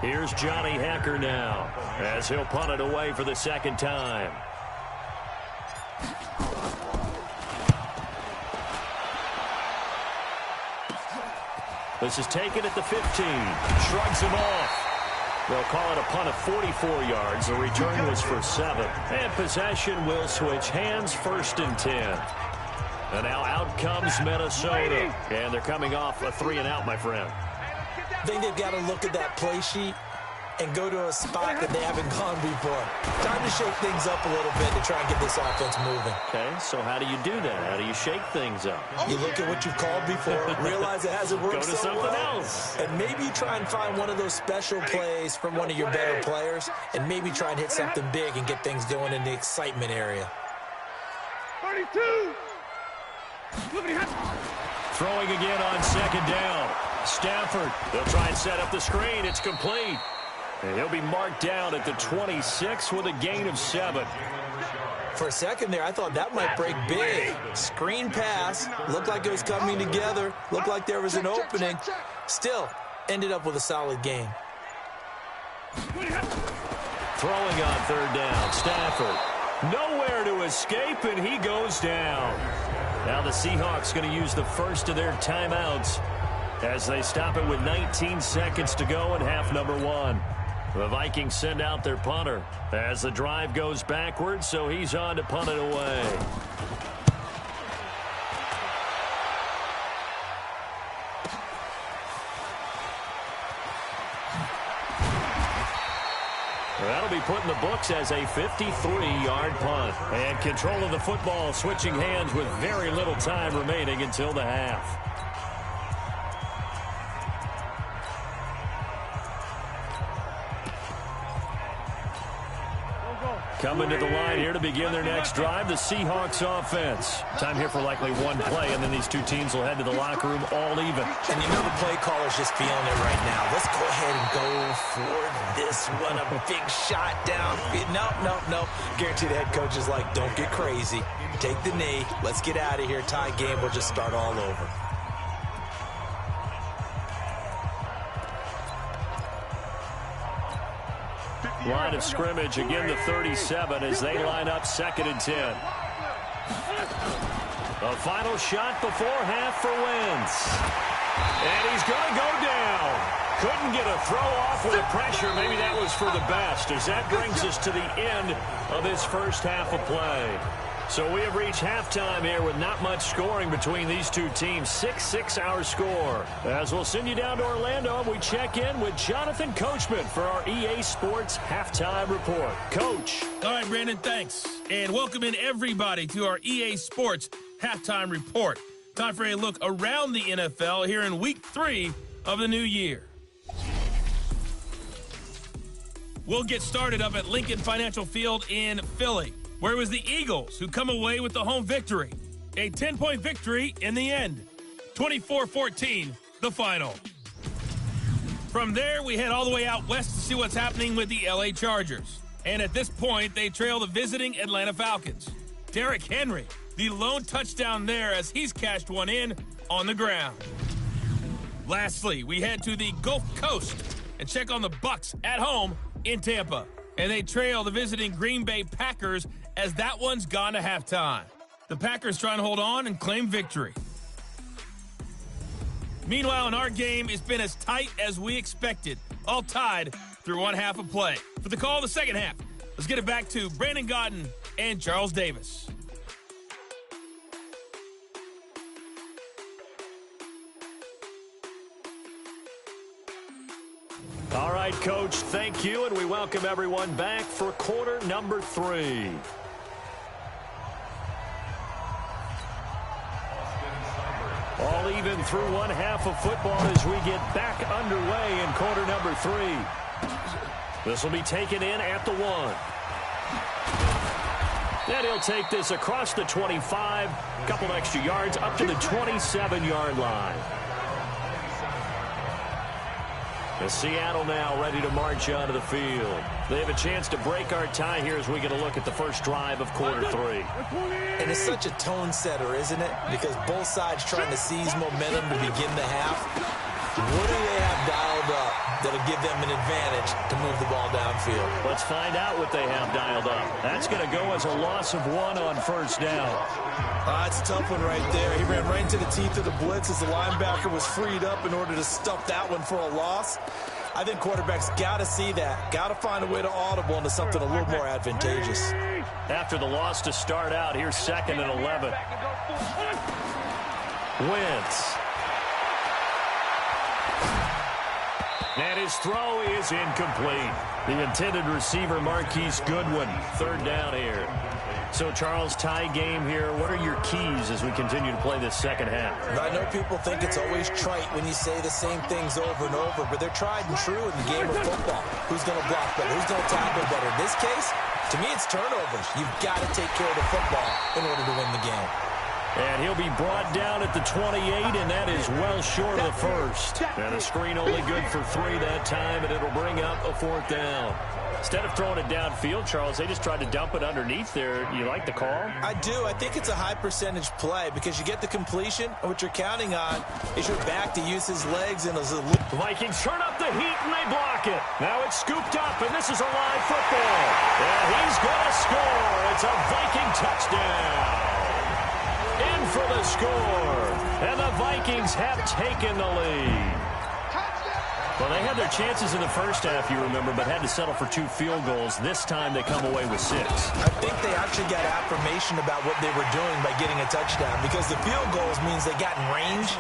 Here's Johnny Hecker now, as he'll punt it away for the 2nd time. This is taken at the 15. Shrugs him off. They'll call it a punt of 44 yards. The return was for 7. And possession will switch hands, 1st and 10. And now out comes Minnesota. And they're coming off a 3-and-out, my friend. I think they've got to look at that play sheet and go to a spot that they haven't gone before. Time to shake things up a little bit to try and get this offense moving. Okay, so how do you do that? How do you shake things up? You look at what you've called before, realize it hasn't worked Go to so something well, else. and maybe try and find one of those special plays from one of your better players, and maybe try and hit something big and get things going in the excitement area. 32. Throwing again on 2nd down. Stafford, they'll try and set up the screen. It's complete. And he'll be marked down at the 26 with a gain of 7. For a second there, I thought that might break big. Screen pass. Looked like it was coming together. Looked like there was an opening. Still, ended up with a solid game. Throwing on 3rd down. Stafford, nowhere to escape, and he goes down. Now the Seahawks going to use the first of their timeouts as they stop it with 19 seconds to go in half number 1. The Vikings send out their punter as the drive goes backwards, so he's on to punt it away. That'll be put in the books as a 53-yard punt. And control of the football switching hands with very little time remaining until the half. Coming to the line here to begin their next drive, the Seahawks offense. Time here for likely one play, and then these two teams will head to the locker room all even. And you know the play caller's just feeling it right now. Let's go ahead and go for this one. A big shot down. No. Guarantee the head coach is like, don't get crazy. Take the knee. Let's get out of here. Tie game. We'll just start all over. Line of scrimmage, again the 37 as they line up 2nd and 10. A final shot before half for Wentz. And he's going to go down. Couldn't get a throw off with the pressure. Maybe that was for the best, as that brings us to the end of this first half of play. So we have reached halftime here with not much scoring between these two teams. 6-6 our score. As we'll send you down to Orlando, we check in with Jonathan Coachman for our EA Sports Halftime Report. Coach. All right, Brandon, thanks. And welcome in everybody to our EA Sports Halftime Report. Time for a look around the NFL here in Week 3 of the new year. We'll get started up at Lincoln Financial Field in Philly, where it was the Eagles who come away with the home victory. A 10-point victory in the end. 24-14 the final. From there, we head all the way out west to see what's happening with the LA Chargers. And at this point, they trail the visiting Atlanta Falcons. Derrick Henry, the lone touchdown there as he's cashed one in on the ground. Lastly, we head to the Gulf Coast and check on the Bucs at home in Tampa. And they trail the visiting Green Bay Packers as that one's gone to halftime. The Packers trying to hold on and claim victory. Meanwhile, in our game, it's been as tight as we expected, all tied through one half of play. For the call of the second half, let's get it back to Brandon Gaudin and Charles Davis. All right, Coach, thank you, and we welcome everyone back for quarter number 3. All even through one half of football as we get back underway in quarter number 3. This will be taken in at the 1. And he'll take this across the 25, a couple extra yards up to the 27-yard line. The Seattle now ready to march onto the field. They have a chance to break our tie here as we get a look at the first drive of quarter 3. And it's such a tone setter, isn't it? Because both sides trying to seize momentum to begin the half. What do they have dialed up that'll give them an advantage to move the ball downfield? Let's find out what they have dialed up. That's going to go as a loss of 1 on first down. That's a tough one right there. He ran right into the teeth of the blitz as the linebacker was freed up in order to stuff that one for a loss. I think quarterbacks got to see that. Got to find a way to audible into something a little more advantageous. After the loss to start out, here's 2nd and 11. Wentz. And his throw is incomplete. The intended receiver, Marquise Goodwin. 3rd down here. So, Charles, tie game here. What are your keys as we continue to play this second half? I know people think it's always trite when you say the same things over and over, but they're tried and true in the game of football. Who's going to block better? Who's going to tackle better? In this case, to me, it's turnovers. You've got to take care of the football in order to win the game. And he'll be brought down at the 28, and that is well short of the first. And a screen only good for 3 that time, and it'll bring up a 4th down. Instead of throwing it downfield, Charles, they just tried to dump it underneath there. You like the call? I do. I think it's a high percentage play because you get the completion, and what you're counting on is your back to use his legs and his... The Vikings turn up the heat, and they block it. Now it's scooped up, and this is a live football. And he's going to score. It's a Viking touchdown. In for the score. And the Vikings have taken the lead. Well, they had their chances in the first half, you remember, but had to settle for 2 field goals. This time they come away with 6. I think they actually got affirmation about what they were doing by getting a touchdown because the field goals means they got in range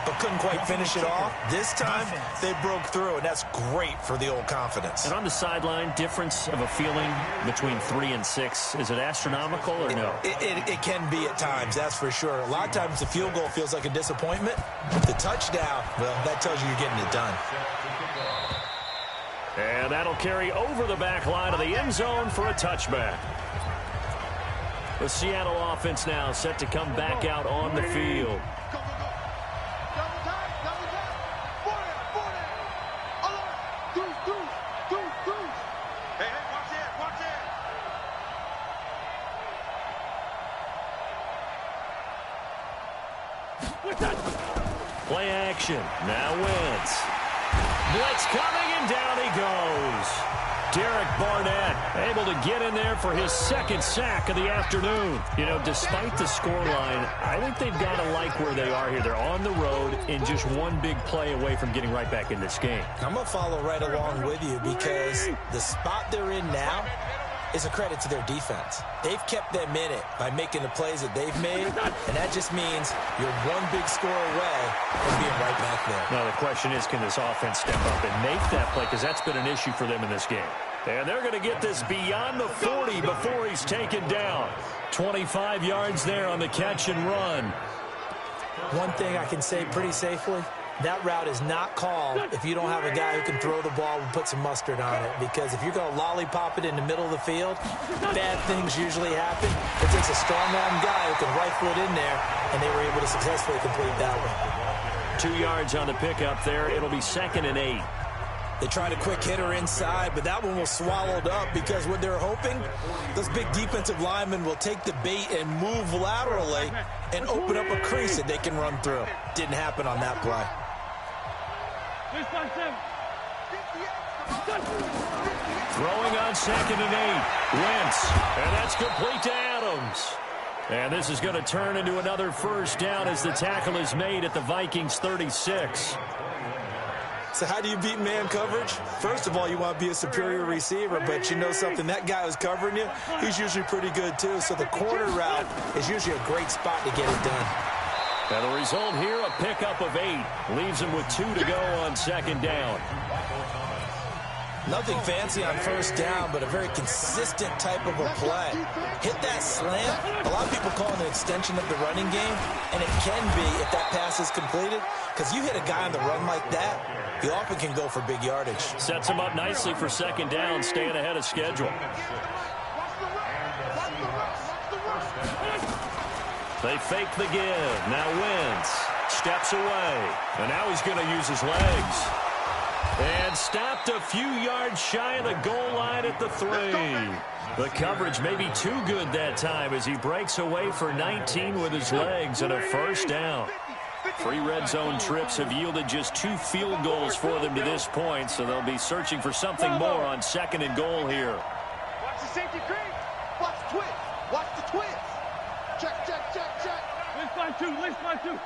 but couldn't quite finish it off. This time they broke through, and that's great for the old confidence. And on the sideline, difference of a feeling between 3 and 6, is it astronomical or no? It can be at times, that's for sure. A lot of times the field goal feels like a disappointment. The touchdown, well, that tells you you're getting it done. And that'll carry over the back line of the end zone for a touchback. The Seattle offense now set to come back out on the field. Play action. Now Wentz. Blitz coming, and down he goes. Derek Barnett able to get in there for his 2nd sack of the afternoon. You know, despite the scoreline, I think they've got to like where they are here. They're on the road and just one big play away from getting right back in this game. I'm going to follow right along with you because the spot they're in now is a credit to their defense. They've kept them in it by making the plays that they've made, and that just means you're one big score away from being right back there. Now, the question is, can this offense step up and make that play? Because that's been an issue for them in this game. And they're going to get this beyond the 40 before he's taken down. 25 yards there on the catch and run. One thing I can say pretty safely, that route is not called if you don't have a guy who can throw the ball and put some mustard on it. Because if you're going to lollipop it in the middle of the field, bad things usually happen. It takes a strong-arm guy who can rifle it in there, and they were able to successfully complete that one. 2 yards on the pickup there. It'll be 2nd and 8. They tried a quick hitter inside, but that one was swallowed up because what they're hoping, those big defensive linemen will take the bait and move laterally and open up a crease that they can run through. Didn't happen on that play. Throwing on 2nd and 8. Wentz, and that's complete to Adams. And this is going to turn into another first down as the tackle is made at the Vikings 36. So how do you beat man coverage? First of all, you want to be a superior receiver, but you know something, that guy who's covering you, he's usually pretty good too. So the corner route is usually a great spot to get it done. And the result here, a pickup of 8. Leaves him with 2 to go on 2nd down. Nothing fancy on first down, but a very consistent type of a play. Hit that slant. A lot of people call it an extension of the running game, and it can be if that pass is completed, because you hit a guy on the run like that, he often can go for big yardage. Sets him up nicely for 2nd down, staying ahead of schedule. They fake the give. Now Wentz steps away, and now he's going to use his legs. And stopped a few yards shy of the goal line at the 3. The coverage may be too good that time as he breaks away for 19 with his legs and a first down. 3 red zone trips have yielded just 2 field goals for them to this point, so they'll be searching for something more on 2nd and goal here. Watch the safety creep. Watch the twist. Watch the twist. Check, check, check, check. Let's find two.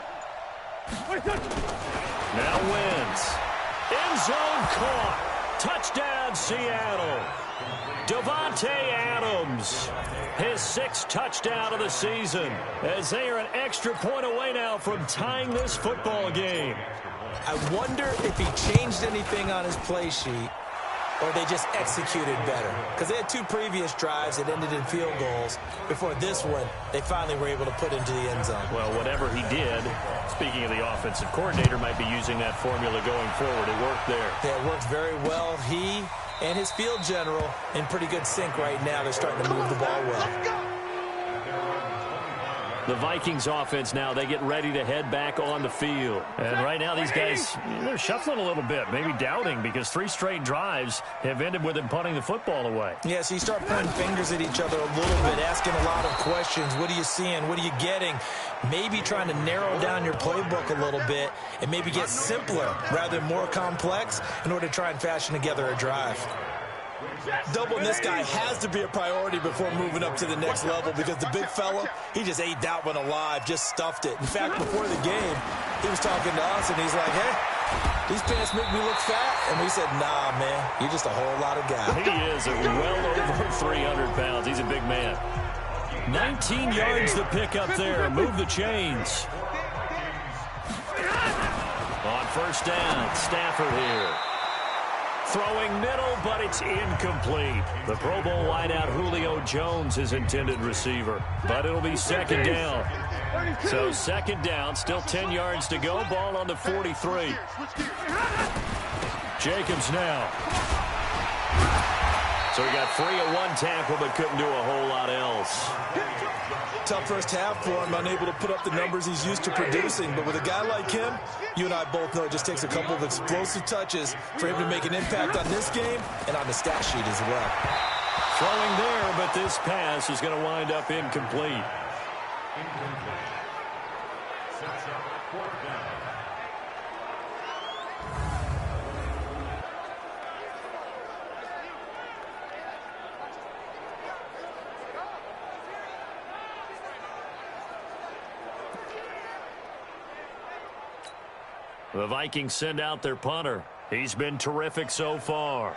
Now Wentz. End zone caught. Touchdown, Seattle. Davante Adams, his 6th touchdown of the season, as they are an extra point away now from tying this football game. I wonder if he changed anything on his play sheet or they just executed better. Because they had 2 previous drives that ended in field goals. Before this one, they finally were able to put into the end zone. Well, whatever he did, speaking of the offensive coordinator, might be using that formula going forward. It worked there. Yeah, it worked very well. He and his field general in pretty good sync right now. They're starting to move the ball well. The Vikings offense now, they get ready to head back on the field. And right now these guys, they're shuffling a little bit, maybe doubting, because 3 straight drives have ended with them punting the football away. Yeah, so you start pointing fingers at each other a little bit, asking a lot of questions. What are you seeing? What are you getting? Maybe trying to narrow down your playbook a little bit and maybe get simpler rather than more complex in order to try and fashion together a drive. Doubling this guy has to be a priority before moving up to the next level, because the big fella, he just ate that one alive, just stuffed it. In fact, before the game, he was talking to us, and he's like, hey, these pants make me look fat. And we said, nah, man, you're just a whole lot of guy. He is well over 300 pounds. He's a big man. 19 yards to pick up there. Move the chains. On first down, Stafford here. Throwing middle, but it's incomplete. The Pro Bowl wideout Julio Jones is intended receiver, but it'll be 2nd down. So 2nd down, still 10 yards to go. Ball on the 43. Jacobs now. So he got free of 1 tackle, but couldn't do a whole lot else. Tough first half for him, unable to put up the numbers he's used to producing. But with a guy like him, you and I both know it just takes a couple of explosive touches for him to make an impact on this game and on the stat sheet as well. Throwing there, but this pass is going to wind up incomplete. The Vikings send out their punter. He's been terrific so far.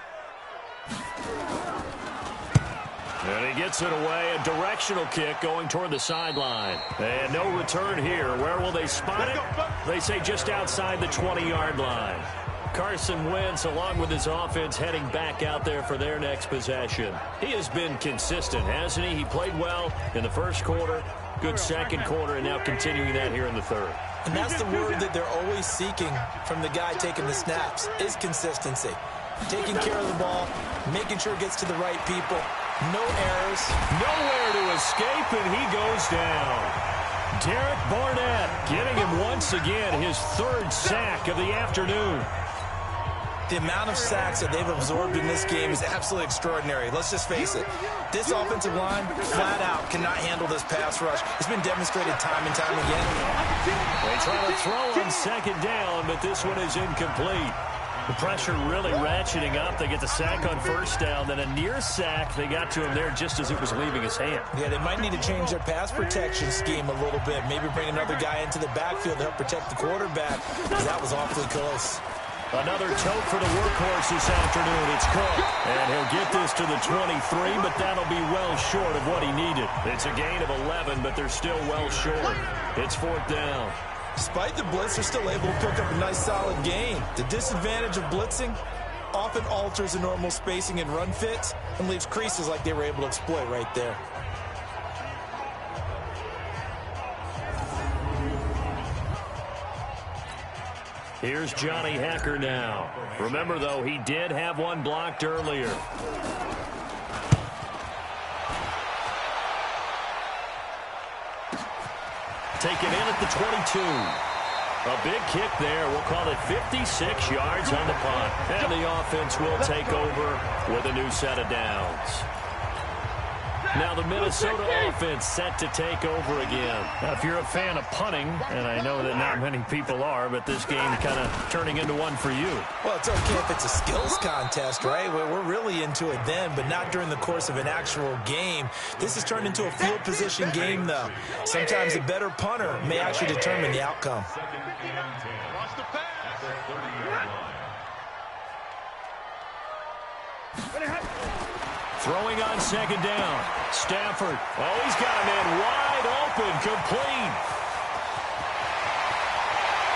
And he gets it away. A directional kick going toward the sideline. And no return here. Where will they spot it? They say just outside the 20-yard line. Carson Wentz, along with his offense, heading back out there for their next possession. He has been consistent, hasn't he? He played well in the first quarter, good second quarter, and now continuing that here in the third. And that's the word that they're always seeking from the guy taking the snaps, is consistency. Taking care of the ball, making sure it gets to the right people, no errors. Nowhere to escape, and he goes down. Derek Barnett getting him once again his third sack of the afternoon. The amount of sacks that they've absorbed in this game is absolutely extraordinary. Let's just face it. This offensive line, flat out, cannot handle this pass rush. It's been demonstrated time and time again. They try to throw on second down, but this one is incomplete. The pressure really ratcheting up. They get the sack on first down, then a near sack. They got to him there just as it was leaving his hand. Yeah, they might need to change their pass protection scheme a little bit. Maybe bring another guy into the backfield to help protect the quarterback, because that was awfully close. Another tote for the workhorse this afternoon. It's Cook. And he'll get this to the 23, but that'll be well short of what he needed. It's a gain of 11, but they're still well short. It's fourth down. Despite the blitz, they're still able to pick up a nice solid gain. The disadvantage of blitzing often alters the normal spacing and run fits and leaves creases like they were able to exploit right there. Here's Johnny Hacker now. Remember, though, he did have one blocked earlier. Taken in at the 22. A big kick there. We'll call it 56 yards on the punt. And the offense will take over with a new set of downs. Now the Minnesota offense set to take over again. Now, if you're a fan of punting, and I know that not many people are, but this game kind of turning into one for you. Well, it's okay if it's a skills contest, right? We're really into it then, but not during the course of an actual game. This has turned into a field position game, though. Sometimes a better punter may actually determine the outcome. Throwing on second down. Stafford. Oh, he's got a man wide open. Complete.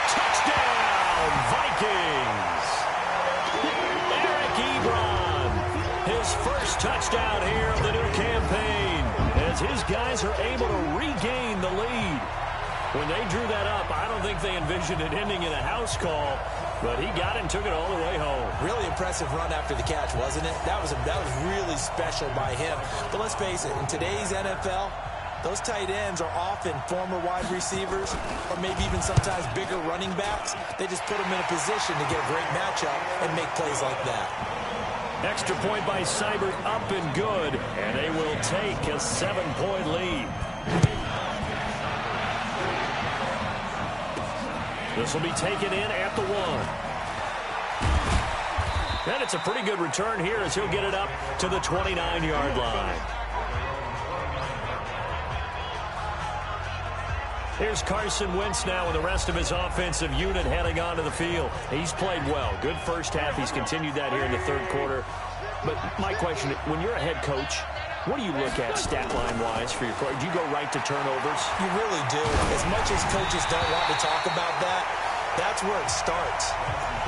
Touchdown, Vikings. Eric Ebron. His first touchdown here of the new campaign, as his guys are able to regain the lead. When they drew that up, I don't think they envisioned it ending in a house call, but he got it and took it all the way home. Really impressive run after the catch, wasn't it? That was really special by him. But let's face it, in today's NFL, those tight ends are often former wide receivers or maybe even sometimes bigger running backs. They just put them in a position to get a great matchup and make plays like that. Extra point by Seibert, up and good, and they will take a 7-point lead. This will be taken in at the 1. And it's a pretty good return here as he'll get it up to the 29-yard line. Here's Carson Wentz now with the rest of his offensive unit heading onto the field. He's played well. Good first half. He's continued that here in the third quarter. But my question, when you're a head coach, what do you look at stat line-wise for your coach? Do you go right to turnovers? You really do. As much as coaches don't want to talk about that, that's where it starts.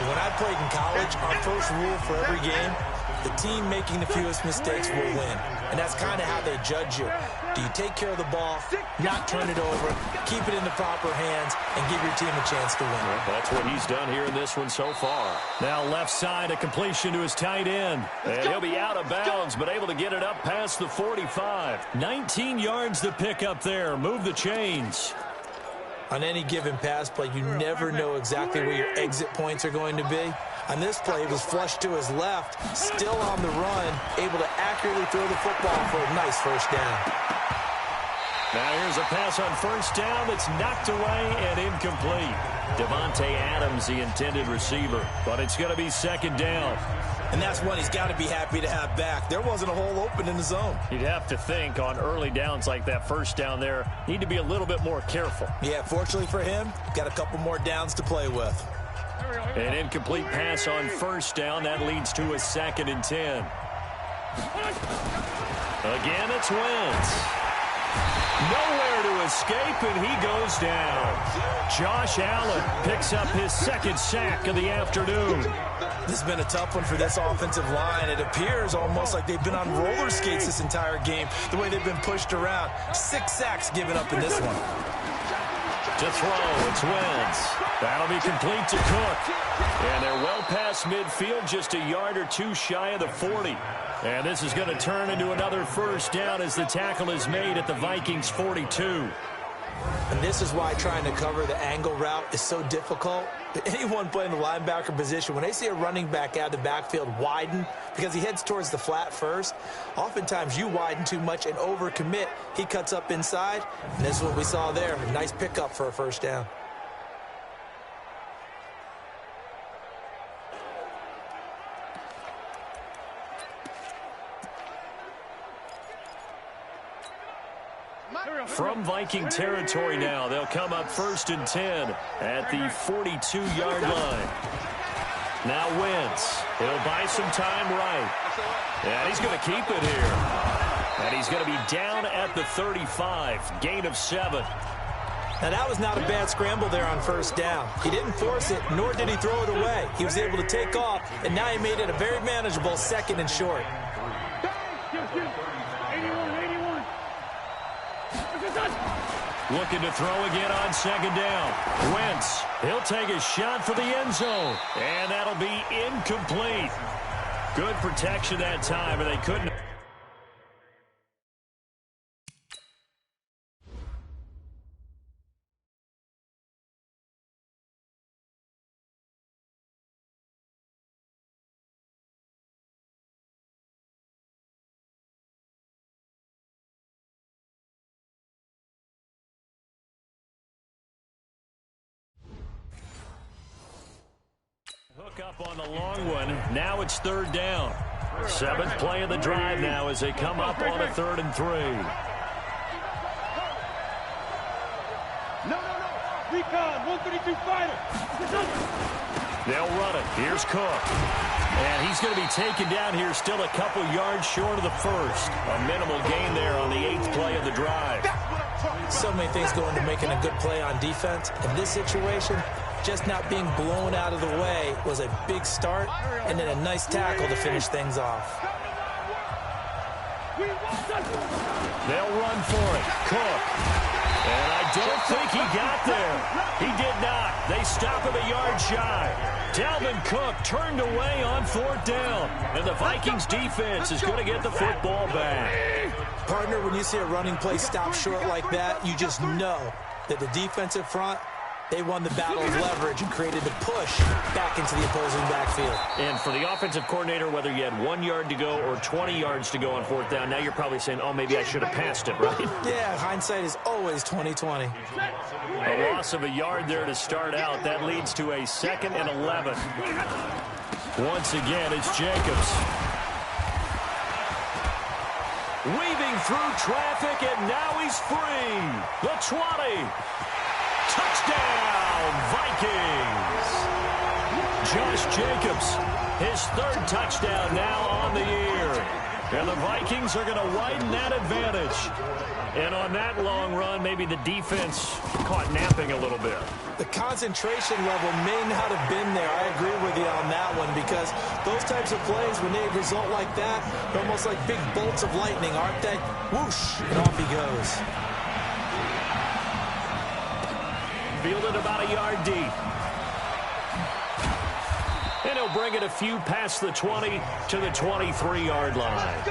When I played in college, our first rule for every game, the team making the fewest mistakes will win. And that's kind of how they judge you. Do you take care of the ball, not turn it over, keep it in the proper hands, and give your team a chance to win? Well, that's what he's done here in this one so far. Now left side, a completion to his tight end. And he'll be out of bounds, but able to get it up past the 45. 19 yards to pick up there. Move the chains. On any given pass play, you never know exactly where your exit points are going to be. On this play, it was flushed to his left, still on the run, able to accurately throw the football for a nice first down. Now here's a pass on first down that's knocked away and incomplete. Devontae Adams, the intended receiver, but it's going to be second down. And that's one he's got to be happy to have back. There wasn't a hole open in the zone. You'd have to think on early downs like that first down there, need to be a little bit more careful. Yeah, fortunately for him, got a couple more downs to play with. An incomplete pass on first down. That leads to a 2nd and 10. Again, it's Wentz. Nowhere to escape, and he goes down. Josh Allen picks up his 2nd sack of the afternoon. This has been a tough one for this offensive line. It appears almost like they've been on roller skates this entire game, the way they've been pushed around. 6 sacks given up in this one. To throw, it's Wentz. That'll be complete to Cook. And they're well past midfield, just a yard or two shy of the 40. And this is going to turn into another first down as the tackle is made at the Vikings 42. And this is why trying to cover the angle route is so difficult. Anyone playing the linebacker position, when they see a running back out of the backfield widen because he heads towards the flat first, oftentimes you widen too much and overcommit. He cuts up inside, and this is what we saw there. A nice pickup for a first down. From Viking territory now, they'll come up 1st and 10 at the 42-yard line. Now Wentz. He'll buy some time right. And he's going to keep it here. And he's going to be down at the 35. Gain of 7. Now, that was not a bad scramble there on first down. He didn't force it, nor did he throw it away. He was able to take off, and now he made it a very manageable 2nd and short. Looking to throw again on 2nd down. Wentz, he'll take a shot for the end zone. And that'll be incomplete. Good protection that time, and they couldn't. Hook up on the long one. Now it's 3rd down. 7th play of the drive now as they come up on a 3rd and 3. No. Recon, 132 fighter. They'll run it. Here's Cook. And he's going to be taken down here still a couple yards short of the first. A minimal gain there on the 8th play of the drive. So many things go into making a good play on defense. In this situation, just not being blown out of the way was a big start, and then a nice tackle to finish things off. They'll run for it. Cook. And I don't think he got there. He did not. They stop him a yard shy. Dalvin Cook turned away on 4th down. And the Vikings defense is going to get the football back. Partner, when you see a running play stop short like that, you just know that the defensive front, they won the battle of leverage and created the push back into the opposing backfield. And for the offensive coordinator, whether you had 1 yard to go or 20 yards to go on 4th down, now you're probably saying, oh, maybe I should have passed it, right? Yeah, hindsight is always 20/20. A loss of a yard there to start out. That leads to a 2nd and 11. Once again, it's Jacobs. Weaving through traffic, and now he's free. The 20. Touchdown, Vikings! Josh Jacobs, his 3rd touchdown now on the year. And the Vikings are going to widen that advantage. And on that long run, maybe the defense caught napping a little bit. The concentration level may not have been there. I agree with you on that one, because those types of plays, when they result like that, they're almost like big bolts of lightning, aren't they? Whoosh, and off he goes. Fielded about a yard deep. And he'll bring it a few past the 20 to the 23-yard line.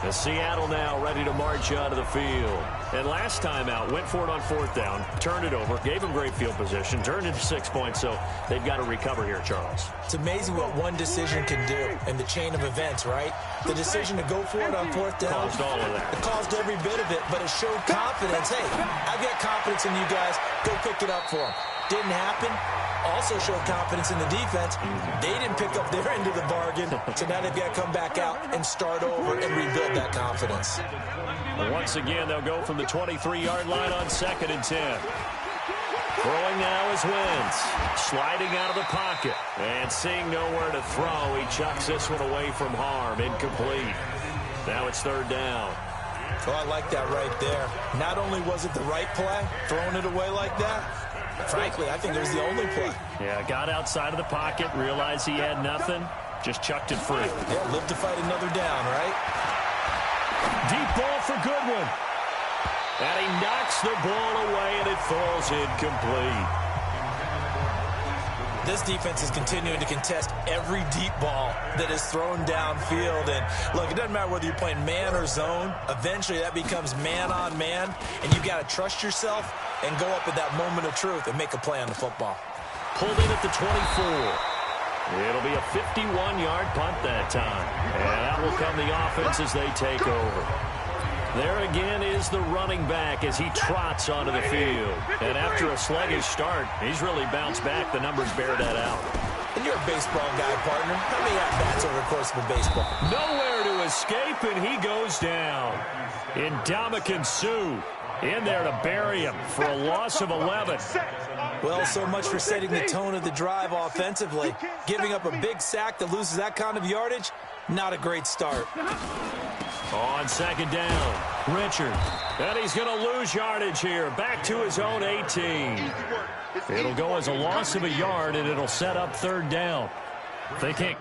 The Seattle now ready to march onto the field. And last time out, went for it on 4th down, turned it over, gave them great field position, turned it to 6 points, so they've got to recover here, Charles. It's amazing what one decision can do in the chain of events, right? The decision to go for it on 4th down. Caused all of that. It caused every bit of it, but it showed confidence. Hey, I've got confidence in you guys. Go pick it up for them. Didn't happen. Also showed confidence in the defense. They didn't pick up their end of the bargain, so now they've got to come back out and start over and rebuild that confidence. Once again, they'll go from the 23-yard line on 2nd and 10. Throwing now is Wentz. Sliding out of the pocket. And seeing nowhere to throw, he chucks this one away from harm. Incomplete. Now it's 3rd down. Oh, I like that right there. Not only was it the right play, throwing it away like that, frankly, I think it was the only play. Yeah, got outside of the pocket, realized he had nothing, just chucked it free. Yeah, live to fight another down, right? Deep ball for Goodwin. And he knocks the ball away, and it falls incomplete. This defense is continuing to contest every deep ball that is thrown downfield. And look, it doesn't matter whether you're playing man or zone. Eventually, that becomes man on man, and you've got to trust yourself and go up at that moment of truth and make a play on the football. Pulled in at the 24. It'll be a 51-yard punt that time. And out will come the offense as they take over. There again is the running back as he trots onto the field. And after a sluggish start, he's really bounced back. The numbers bear that out. And you're a baseball guy, partner. How many at-bats over the course of a baseball? Nowhere to escape, and he goes down. Ndamukong Suh in there to bury him for a loss of 11. Well, so much for setting the tone of the drive offensively. Giving up a big sack that loses that kind of yardage, not a great start. On second down, Richard. And he's going to lose yardage here. Back to his own 18. It'll go as a loss of a yard, and it'll set up third down. They can't.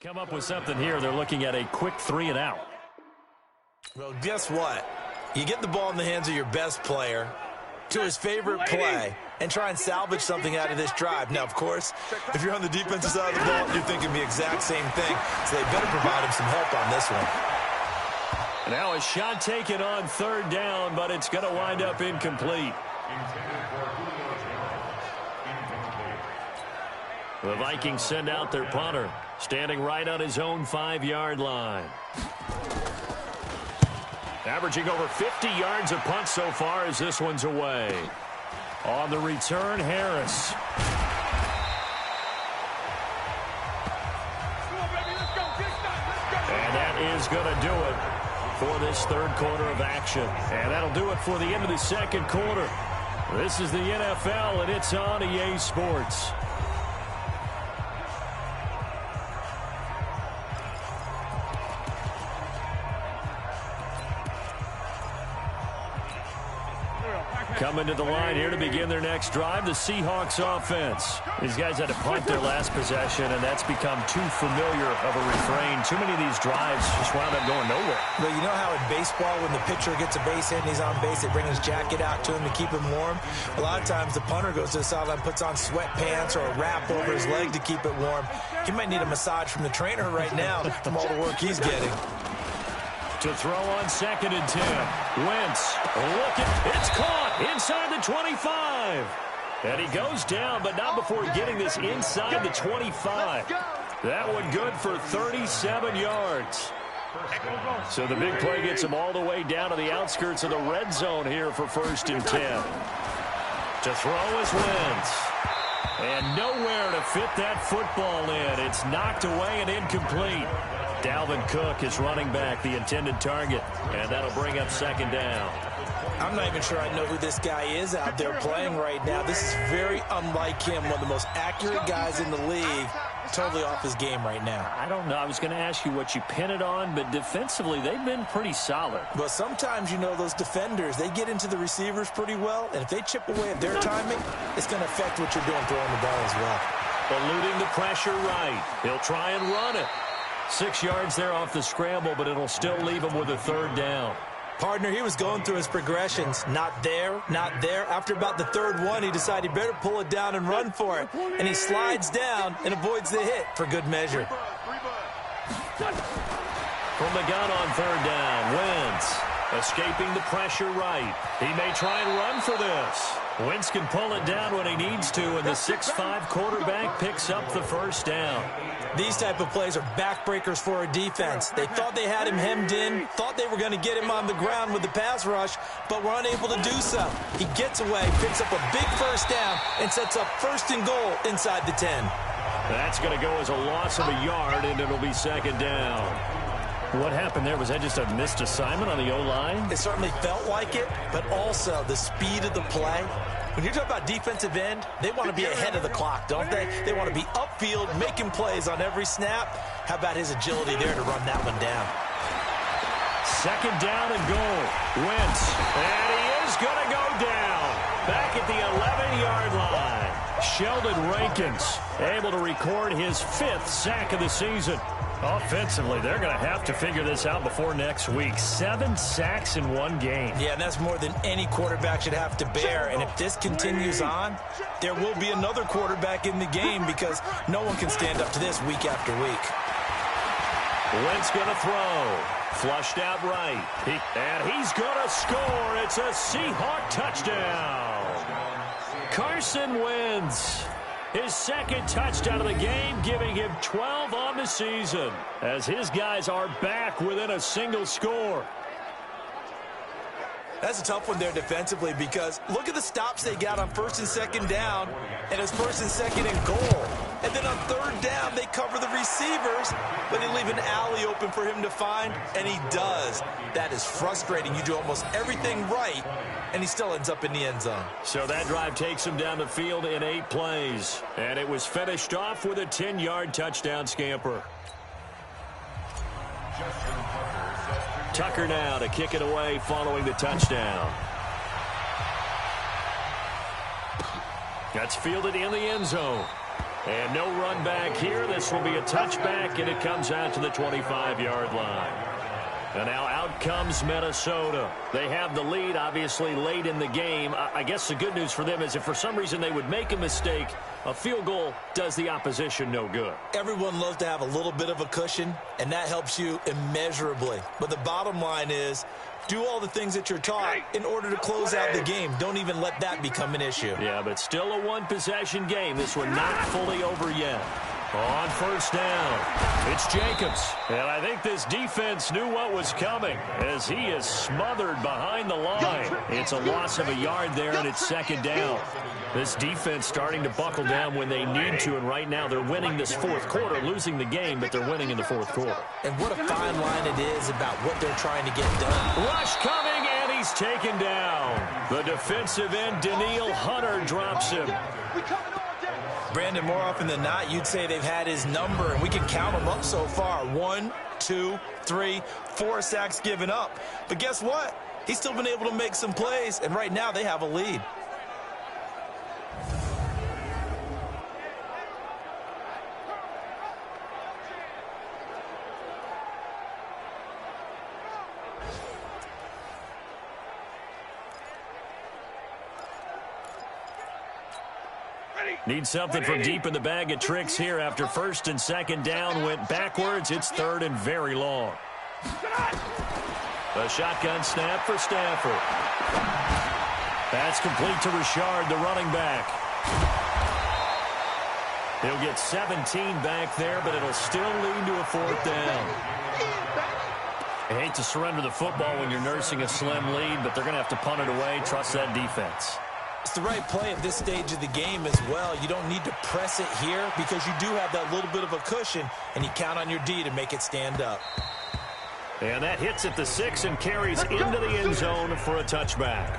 Come up with something here. They're looking at a quick 3 and out. Well, guess what? You get the ball in the hands of your best player to his favorite play and try and salvage something out of this drive. Now, of course, if you're on the defensive side of the ball, you're thinking the exact same thing. So they better provide him some help on this one. Now a shot taken on third down, but it's going to wind up incomplete. The Vikings send out their punter, standing right on his own 5-yard line. Averaging over 50 yards a punt so far as this one's away. On the return, Harris. And that is going to do it for this third quarter of action. And that'll do it for the end of the second quarter. This is the NFL, and it's on EA Sports. Coming to the line here to begin their next drive, the Seahawks offense. These guys had to punt their last possession, and that's become too familiar of a refrain. Too many of these drives just wound up going nowhere. Well, you know how in baseball, when the pitcher gets a base hit and he's on base, they bring his jacket out to him to keep him warm? A lot of times the punter goes to the sideline, puts on sweatpants or a wrap over his leg to keep it warm. He might need a massage from the trainer right now from all the work he's getting. To throw on 2nd and 10. Wentz, it's caught inside the 25. And he goes down, but not before getting this inside the 25. That one good for 37 yards. So the big play gets him all the way down to the outskirts of the red zone here for 1st and 10. To throw is Wentz. And nowhere to fit that football in. It's knocked away and incomplete. Dalvin Cook is running back, the intended target, and that'll bring up 2nd down. I'm not even sure I know who this guy is out there playing right now. This is very unlike him, one of the most accurate guys in the league. Totally off his game right now. I don't know. I was going to ask you what you pin it on, but defensively, they've been pretty solid. But sometimes, you know, those defenders, they get into the receivers pretty well, and if they chip away at their timing, it's going to affect what you're doing throwing the ball as well. Eluding the pressure right. He'll try and run it. 6 yards there off the scramble, but it'll still leave him with a 3rd down. Partner, he was going through his progressions. Not there, not there. After about the 3rd one, he decided he better pull it down and run for it. And he slides down and avoids the hit for good measure. From the gun on 3rd down, Wentz escaping the pressure right. He may try and run for this. Wentz can pull it down when he needs to, and the 6'5" quarterback picks up the 1st down. These type of plays are backbreakers for a defense. They thought they had him hemmed in, thought they were going to get him on the ground with the pass rush, but were unable to do so. He gets away, picks up a big 1st down, and sets up 1st and goal inside the 10. That's going to go as a loss of a yard, and it'll be 2nd down. What happened there? Was that just a missed assignment on the O-line? It certainly felt like it, but also the speed of the play. When you're talking about defensive end, they want to be ahead of the clock, don't they? They want to be upfield, making plays on every snap. How about his agility there to run that one down? second down and goal. Wentz, and he is going to go down. Back at the 11-yard line. Sheldon Rankins able to record his 5th sack of the season. Offensively, they're going to have to figure this out before next week. 7 sacks in one game. Yeah, and that's more than any quarterback should have to bear. And if this continues on, there will be another quarterback in the game because no one can stand up to this week after week. Wentz going to throw. Flushed out right. And he's going to score. It's a Seahawk touchdown. Carson Wentz. His 2nd touchdown of the game, giving him 12 on the season, as his guys are back within a single score. That's a tough one there defensively because look at the stops they got on 1st and 2nd down, and it's 1st and 2nd and goal. And then on 3rd down, they cover the receivers, but they leave an alley open for him to find, and he does. That is frustrating. You do almost everything right, and he still ends up in the end zone. So that drive takes him down the field in 8 plays, and it was finished off with a 10-yard touchdown scamper. Tucker now to kick it away following the touchdown. That's fielded in the end zone. And no run back here. This will be a touchback, and it comes out to the 25-yard line. And now out comes Minnesota. They have the lead, obviously, late in the game. I guess the good news for them is if for some reason they would make a mistake, a field goal does the opposition no good. Everyone loves to have a little bit of a cushion, and that helps you immeasurably. But the bottom line is, do all the things that you're taught in order to close out the game. Don't even let that become an issue. Yeah, but still a one-possession game. This one not fully over yet. On 1st down, it's Jacobs. And I think this defense knew what was coming as he is smothered behind the line. It's a loss of a yard there, and it's 2nd down. This defense starting to buckle down when they need to, and right now they're winning this 4th quarter, losing the game, but they're winning in the 4th quarter. And what a fine line it is about what they're trying to get done. Rush coming, and he's taken down. The defensive end, Danielle Hunter, drops him. Brandon, more often than not, you'd say they've had his number, and we can count them up so far. 1, 2, 3, 4 sacks given up. But guess what? He's still been able to make some plays, and right now they have a lead. Need something from deep in the bag of tricks here after 1st and 2nd down went backwards. It's 3rd and very long. A shotgun snap for Stafford. That's complete to Richard, the running back. He'll get 17 back there, but it'll still lead to a 4th down. I hate to surrender the football when you're nursing a slim lead, but they're going to have to punt it away. Trust that defense. It's the right play at this stage of the game as well. You don't need to press it here because you do have that little bit of a cushion, and you count on your D to make it stand up. And that hits at the 6 and carries into the end zone for a touchback.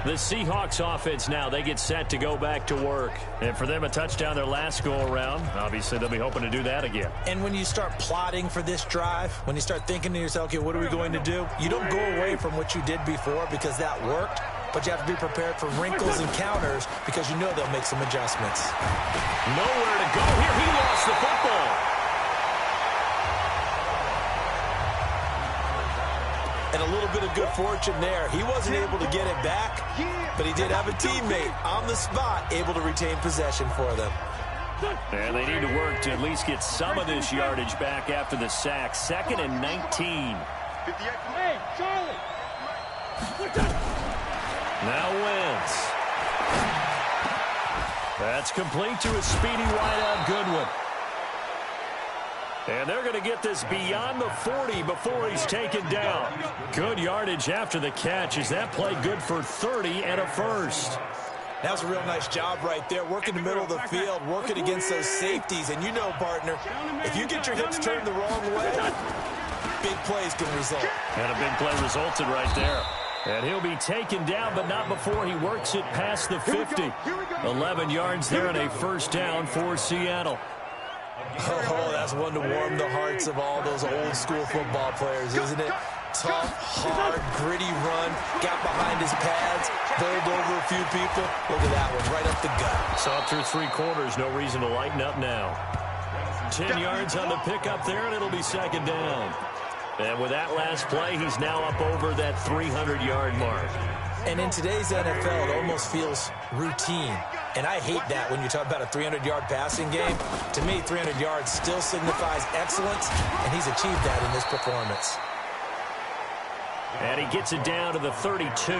The Seahawks offense now, they get set to go back to work. And for them, a touchdown their last go-around. Obviously, they'll be hoping to do that again. And when you start plotting for this drive, when you start thinking to yourself, okay, what are we going to do? You don't go away from what you did before because that worked. But you have to be prepared for wrinkles and counters because you know they'll make some adjustments. Nowhere to go here. He lost the football. And a little bit of good fortune there. He wasn't able to get it back, but he did have a teammate on the spot able to retain possession for them. And they need to work to at least get some of this yardage back after the sack. 2nd and 19. Hey, Charlie. Now Wentz. That's complete to a speedy wideout Goodwin. And they're going to get this beyond the 40 before he's taken down. Good yardage after the catch. Is that play good for 30 and a 1st? That was a real nice job right there. Working the middle of the field, working against those safeties. And you know, partner, if you get your hips turned the wrong way, big plays can result. And a big play resulted right there. And he'll be taken down, but not before he works it past the 50. 11 yards there and a 1st down for Seattle. Oh, that's one to warm the hearts of all those old school football players, isn't it? Tough, hard, gritty run, got behind his pads, bowled over a few people. Look at that one, right up the gut. So through 3 quarters, no reason to lighten up now. 10 yards on the pickup there, and it'll be second down. And with that last play, he's now up over that 300-yard mark. And in today's NFL, it almost feels routine. And I hate that when you talk about a 300-yard passing game. To me, 300 yards still signifies excellence, and he's achieved that in this performance. And he gets it down to the 32.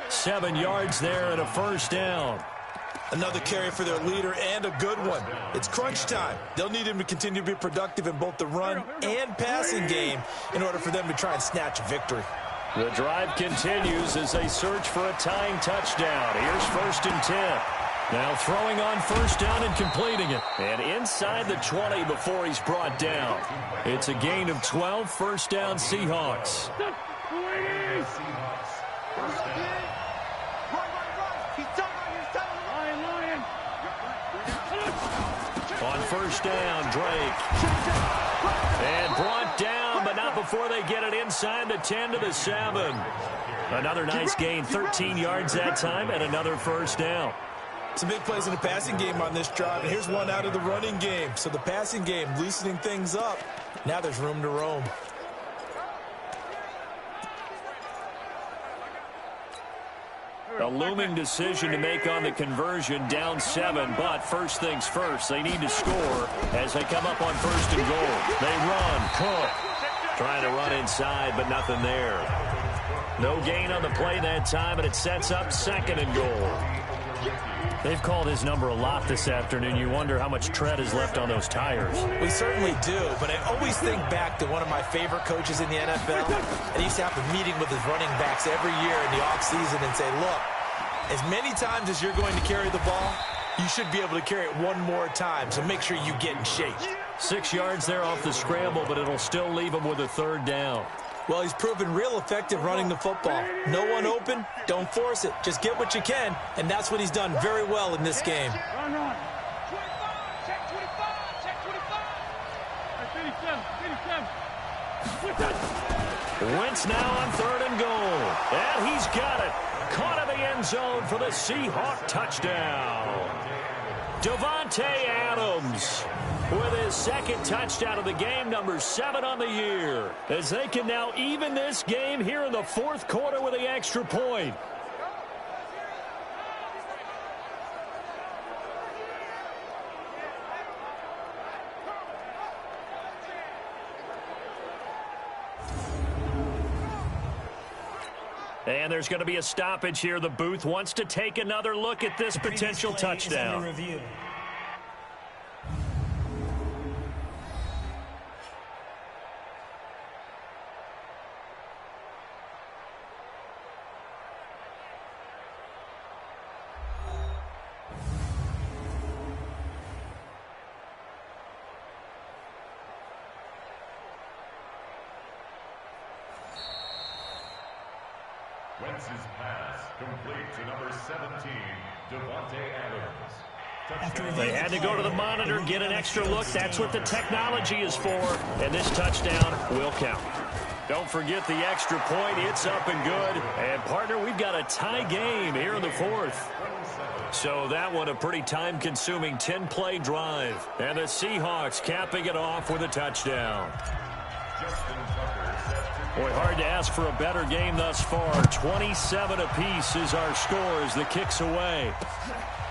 7 yards there and a first down. Another carry for their leader and a good one. It's crunch time. They'll need him to continue to be productive in both the run and passing game in order for them to try and snatch a victory. The drive continues as they search for a tying touchdown. Here's 1st and 10. Now throwing on first down and completing it. And inside the 20 before he's brought down. It's a gain of 12, first down Seahawks. On first down, Drake. And brought down, but not before they get it inside the 10 to the 7. Another nice gain, 13 yards that time, and another first down. Some big plays in the passing game on this drive, and here's one out of the running game. So the passing game loosening things up. Now there's room to roam. A looming decision to make on the conversion, down 7, but first things first, they need to score as they come up on 1st and goal. They run, Cook, trying to run inside, but nothing there. No gain on the play that time, and it sets up 2nd and goal. They've called his number a lot this afternoon. You wonder how much tread is left on those tires. We certainly do, but I always think back to one of my favorite coaches in the NFL. And he used to have a meeting with his running backs every year in the offseason and say, look, as many times as you're going to carry the ball, you should be able to carry it one more time, so make sure you get in shape. 6 yards there off the scramble, but it'll still leave him with a 3rd down. Well, he's proven real effective running the football. No one open, don't force it. Just get what you can, and that's what he's done very well in this game. Run, run. 25, check 25, check 25. 37. Wentz now on 3rd and goal. And he's got it. Caught in the end zone for the Seahawk touchdown. Davante Adams with his 2nd touchdown of the game, number 7 on the year, as they can now even this game here in the 4th quarter with the extra point. And there's going to be a stoppage here. The booth wants to take another look at this potential touchdown. Wentz's pass complete to number 17, Davante Adams. They had to go to the monitor and get an extra look. That's what the technology is for. And this touchdown will count. Don't forget the extra point. It's up and good. And, partner, we've got a tie game here in the 4th. So that one a pretty time-consuming 10-play drive. And the Seahawks capping it off with a touchdown. Boy, hard to ask for a better game thus far. 27 apiece is our score as the kick's away.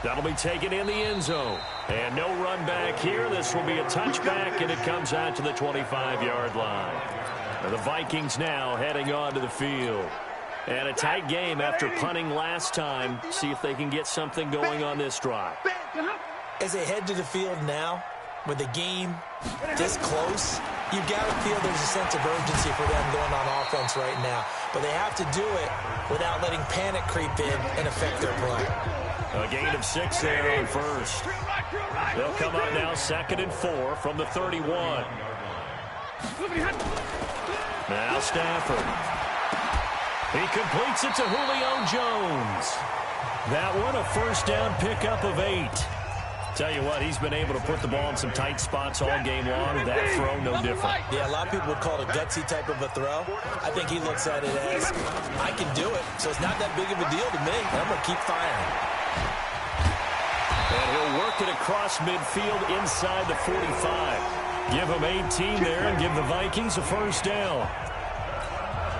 That'll be taken in the end zone. And no run back here. This will be a touchback, and it comes out to the 25-yard line. And the Vikings now heading on to the field. And a tight game after punting last time. See if they can get something going on this drive. As they head to the field now, with the game this close, you've got to feel there's a sense of urgency for them going on offense right now. But they have to do it without letting panic creep in and affect their play. A gain of 6 there on first. They'll come up now 2nd and 4 from the 31. Now Stafford. He completes it to Julio Jones. That one a first down pickup of 8. Tell you what, he's been able to put the ball in some tight spots all game long. That throw, no different. Yeah, a lot of people would call it a gutsy type of a throw. I think he looks at it as, I can do it, so it's not that big of a deal to me. I'm going to keep firing. And he'll work it across midfield inside the 45. Give him 18 there and give the Vikings a first down.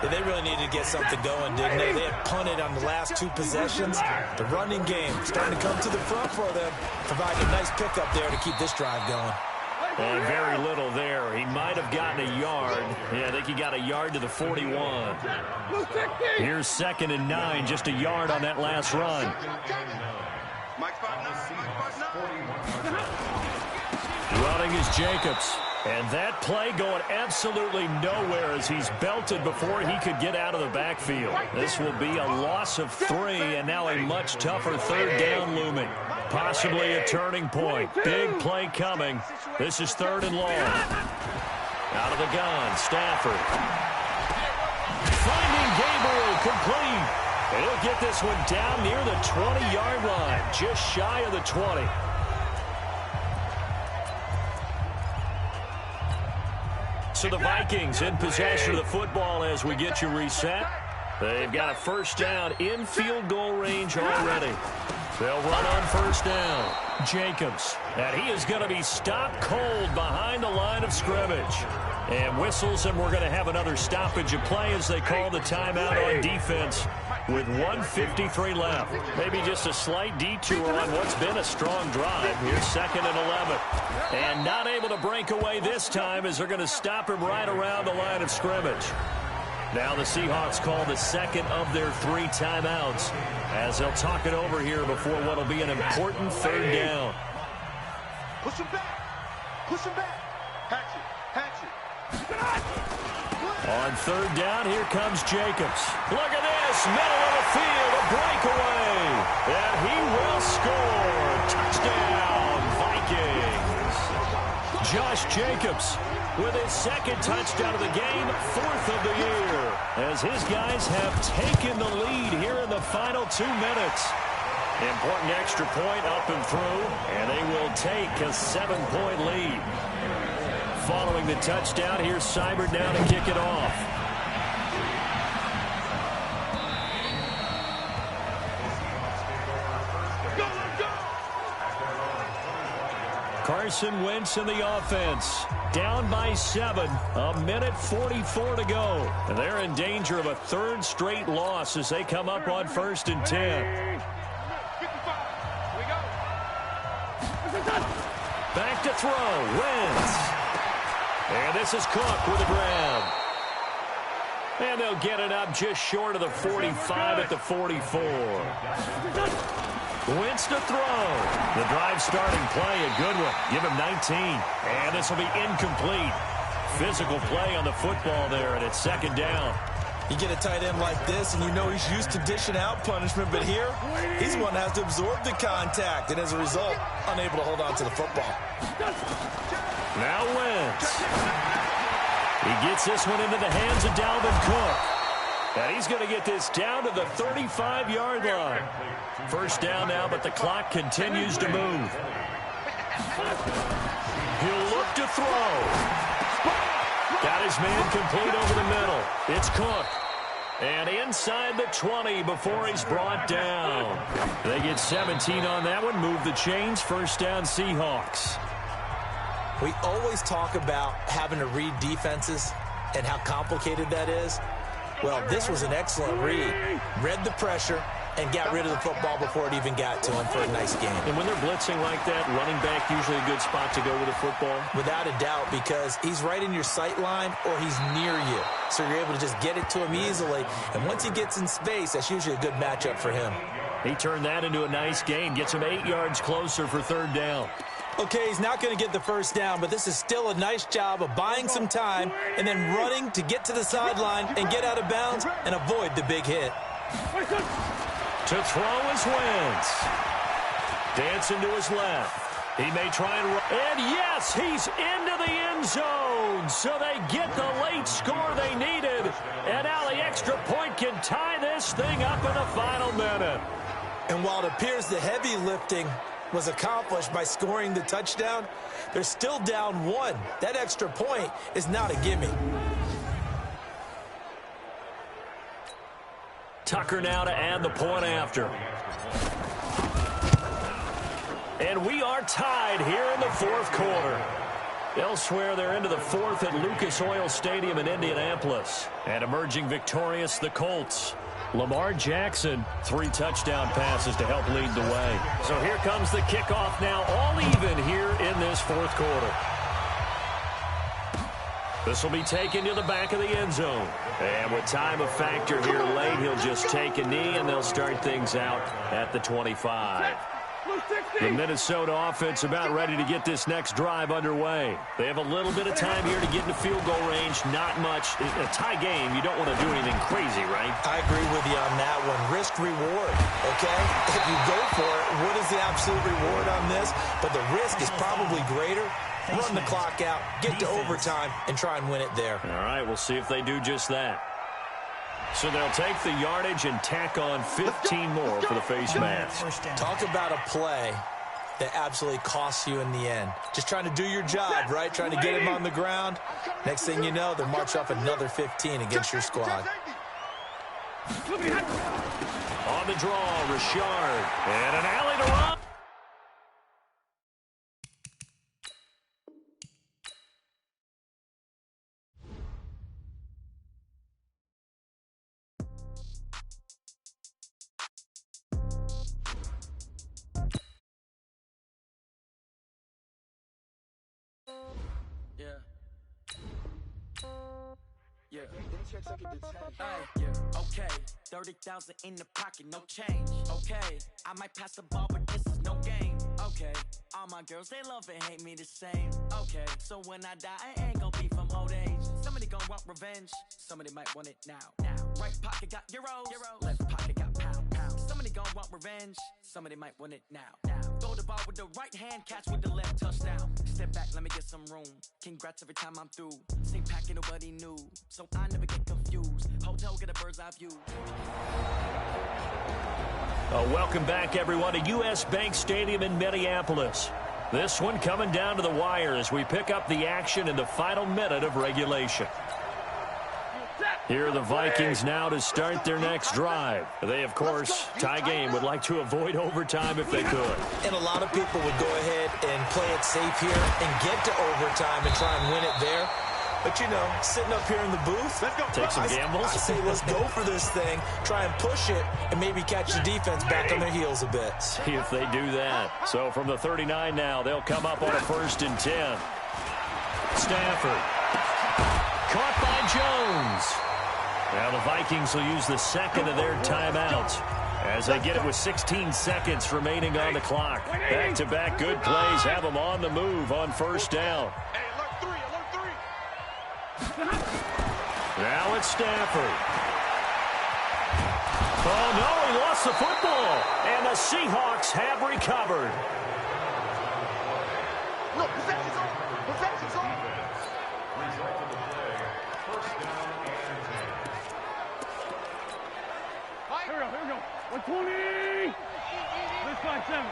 Yeah, they really needed to get something going, didn't they? They had punted on the last 2 possessions. The running game starting to come to the front for them, providing a nice pickup there to keep this drive going. And very little there. He might have gotten a yard. Yeah, I think he got a yard to the 41. Here's 2nd and 9, just a yard on that last run. Running is Jacobs. And that play going absolutely nowhere as he's belted before he could get out of the backfield. This will be a loss of 3, and now a much tougher 3rd down looming. Possibly a turning point. Big play coming. This is 3rd and long. Out of the gun, Stafford. Finding Gabriel, complete. And he'll get this one down near the 20-yard line, just shy of the 20. So the Vikings in possession of the football as we get you reset. They've got a first down in field goal range already. They'll run on first down. Jacobs. And he is going to be stopped cold behind the line of scrimmage. And whistles, and we're going to have another stoppage of play as they call the timeout on defense with 1:53 left. Maybe just a slight detour on what's been a strong drive. Here's 2nd and 11. And not able to break away this time as they're going to stop him right around the line of scrimmage. Now the Seahawks call the 2nd of their 3 timeouts as they'll talk it over here before what will be an important 3rd down. Push him back. Push him back. Hatch it. Hatch it. On 3rd down, here comes Jacobs. Look at this, middle of the field, a breakaway. And he will score. Touchdown, Vikings. Josh Jacobs with his 2nd touchdown of the game, 4th of the year, as his guys have taken the lead here in the final 2 minutes. Important extra point up and through, and they will take a 7-point lead. Following the touchdown, here's Seibert now to kick it off. Carson Wentz in the offense. Down by 7. A minute 44 to go. And they're in danger of a 3rd straight loss as they come up on 1st and 10. Back to throw. Wentz. And this is Cook with a grab. And they'll get it up just short of the 45 at the 44. Wentz to throw. The drive starting play, a good one. Give him 19. And this will be incomplete. Physical play on the football there, and it's 2nd down. You get a tight end like this, and you know he's used to dishing out punishment, but here, he's the one that has to absorb the contact, and as a result, unable to hold on to the football. Now Wentz. He gets this one into the hands of Dalvin Cook. And he's going to get this down to the 35-yard line. First down now, but the clock continues to move. He'll look to throw. Got his man complete over the middle. It's Cook. And inside the 20 before he's brought down. They get 17 on that one. Move the chains. First down, Seahawks. We always talk about having to read defenses and how complicated that is. Well, this was an excellent read. Read the pressure and got rid of the football before it even got to him for a nice game. And when they're blitzing like that, running back usually a good spot to go with the football? Without a doubt, because he's right in your sight line or he's near you. So you're able to just get it to him easily. And once he gets in space, that's usually a good matchup for him. He turned that into a nice gain. Gets him 8 yards closer for 3rd down. Okay, he's not going to get the first down, but this is still a nice job of buying some time and then running to get to the sideline and get out of bounds and avoid the big hit. To throw is Wentz. Dancing to his left. He may try and run. And yes, he's into the end zone. So they get the late score they needed. And now the extra point can tie this thing up in the final minute. And while it appears the heavy lifting was accomplished by scoring the touchdown. They're still down 1. That extra point is not a gimme. Tucker now to add the point after. And we are tied here in the fourth quarter. Elsewhere, they're into the fourth at Lucas Oil Stadium in Indianapolis. And emerging victorious, the Colts. Lamar Jackson, 3 touchdown passes to help lead the way. So here comes the kickoff now, all even here in this fourth quarter. This will be taken to the back of the end zone. And with time a factor here late, he'll just take a knee, and they'll start things out at the 25. The Minnesota offense about ready to get this next drive underway. They have a little bit of time here to get into field goal range. Not much. A tie game, you don't want to do anything crazy, right? I agree with you on that one. Risk reward, okay? If you go for it, what is the absolute reward on this? But the risk is probably greater. Run the clock out, get to overtime, and try and win it there. All right, we'll see if they do just that. So they'll take the yardage and tack on 15 more for the face mask. Talk about a play that absolutely costs you in the end. Just trying to do your job, right? Trying to get him on the ground. Next thing you know, they'll march off another 15 against your squad. On the draw, Richard. And an alley to run. Okay, 30,000 in the pocket, no change. Okay, I might pass the ball, but this is no game. Okay, all my girls, they love and hate me the same. Okay, so when I die, I ain't gonna be from old age. Somebody gonna want revenge, somebody might want it now. Right pocket got euros, left pocket got pound. Somebody gonna want revenge, somebody might want it now. Throw the ball with the right hand, catch with the left, touchdown. Step back, let me get some room. Congrats every time I'm through. Same packet, nobody knew, so I never get confused. Hotel, get a bird's eye view. Welcome back, everyone, to U.S. Bank Stadium in Minneapolis. This one coming down to the wire as we pick up the action in the final minute of regulation. Here are the Vikings now to start their next drive. They, of course, tie game, would like to avoid overtime if they could. And a lot of people would go ahead and play it safe here and get to overtime and try and win it there. But, you know, sitting up here in the booth, take some gambles. I say let's go for this thing, try and push it, and maybe catch the defense back on their heels a bit. See if they do that. So from the 39 now, they'll come up on a 1st and 10. Stafford. Caught by Jones. Now the Vikings will use the second of their timeouts as they get it with 16 seconds remaining on the clock. Back-to-back good plays have them on the move on 1st down. Now it's Stafford. Oh, no, he lost the football. And the Seahawks have recovered. No, possession's on. Possession's on. Result of the play, 1st down and 10. Here we go. 120. Let's find 7.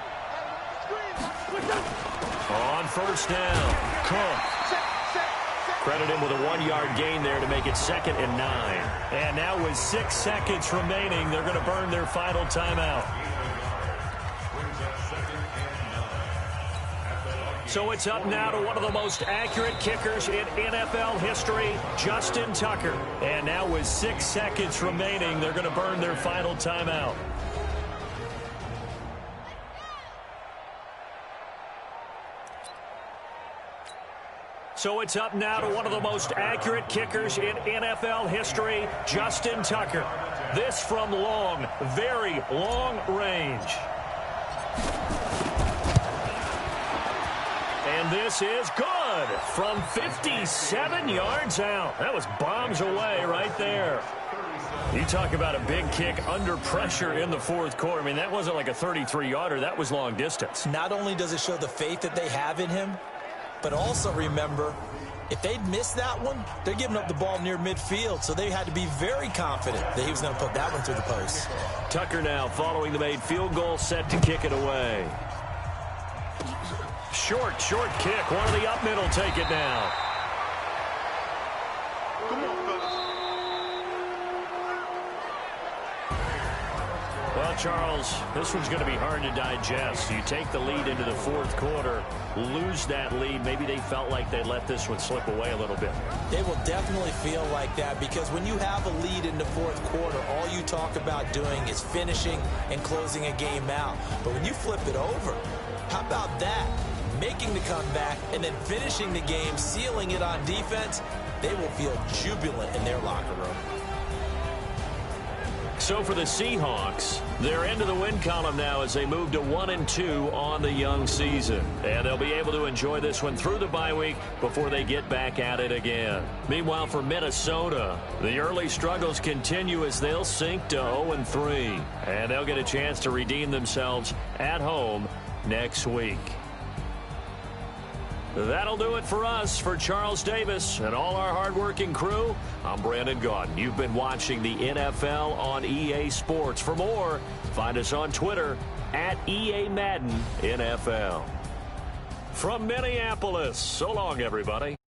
On 1st down, Cook. Credit him with a 1-yard gain there to make it 2nd and 9. And now with 6 seconds remaining, they're going to burn their final timeout. So it's up now to one of the most accurate kickers in NFL history, Justin Tucker. And now with 6 seconds remaining, they're going to burn their final timeout. So it's up now to one of the most accurate kickers in NFL history, Justin Tucker. This from long, very long range. And this is good from 57 yards out. That was bombs away right there. You talk about a big kick under pressure in the fourth quarter. I mean, that wasn't like a 33-yarder. That was long distance. Not only does it show the faith that they have in him, but also remember, if they'd missed that one, they're giving up the ball near midfield, so they had to be very confident that he was going to put that one through the post. Tucker now following the made field goal, set to kick it away. Short kick. One of the up middle take it now. Come on, fellas. Well, Charles, this one's going to be hard to digest. You take the lead into the fourth quarter, lose that lead. Maybe they felt like they let this one slip away a little bit. They will definitely feel like that because when you have a lead in the fourth quarter, all you talk about doing is finishing and closing a game out. But when you flip it over, how about that? Making the comeback and then finishing the game, sealing it on defense, they will feel jubilant in their locker room. So for the Seahawks, they're into the win column now as they move to 1-2 on the young season. And they'll be able to enjoy this one through the bye week before they get back at it again. Meanwhile, for Minnesota, the early struggles continue as they'll sink to 0-3. And they'll get a chance to redeem themselves at home next week. That'll do it for us. For Charles Davis and all our hardworking crew, I'm Brandon Gaudin. You've been watching the NFL on EA Sports. For more, find us on Twitter at EA Madden NFL. From Minneapolis, so long, everybody.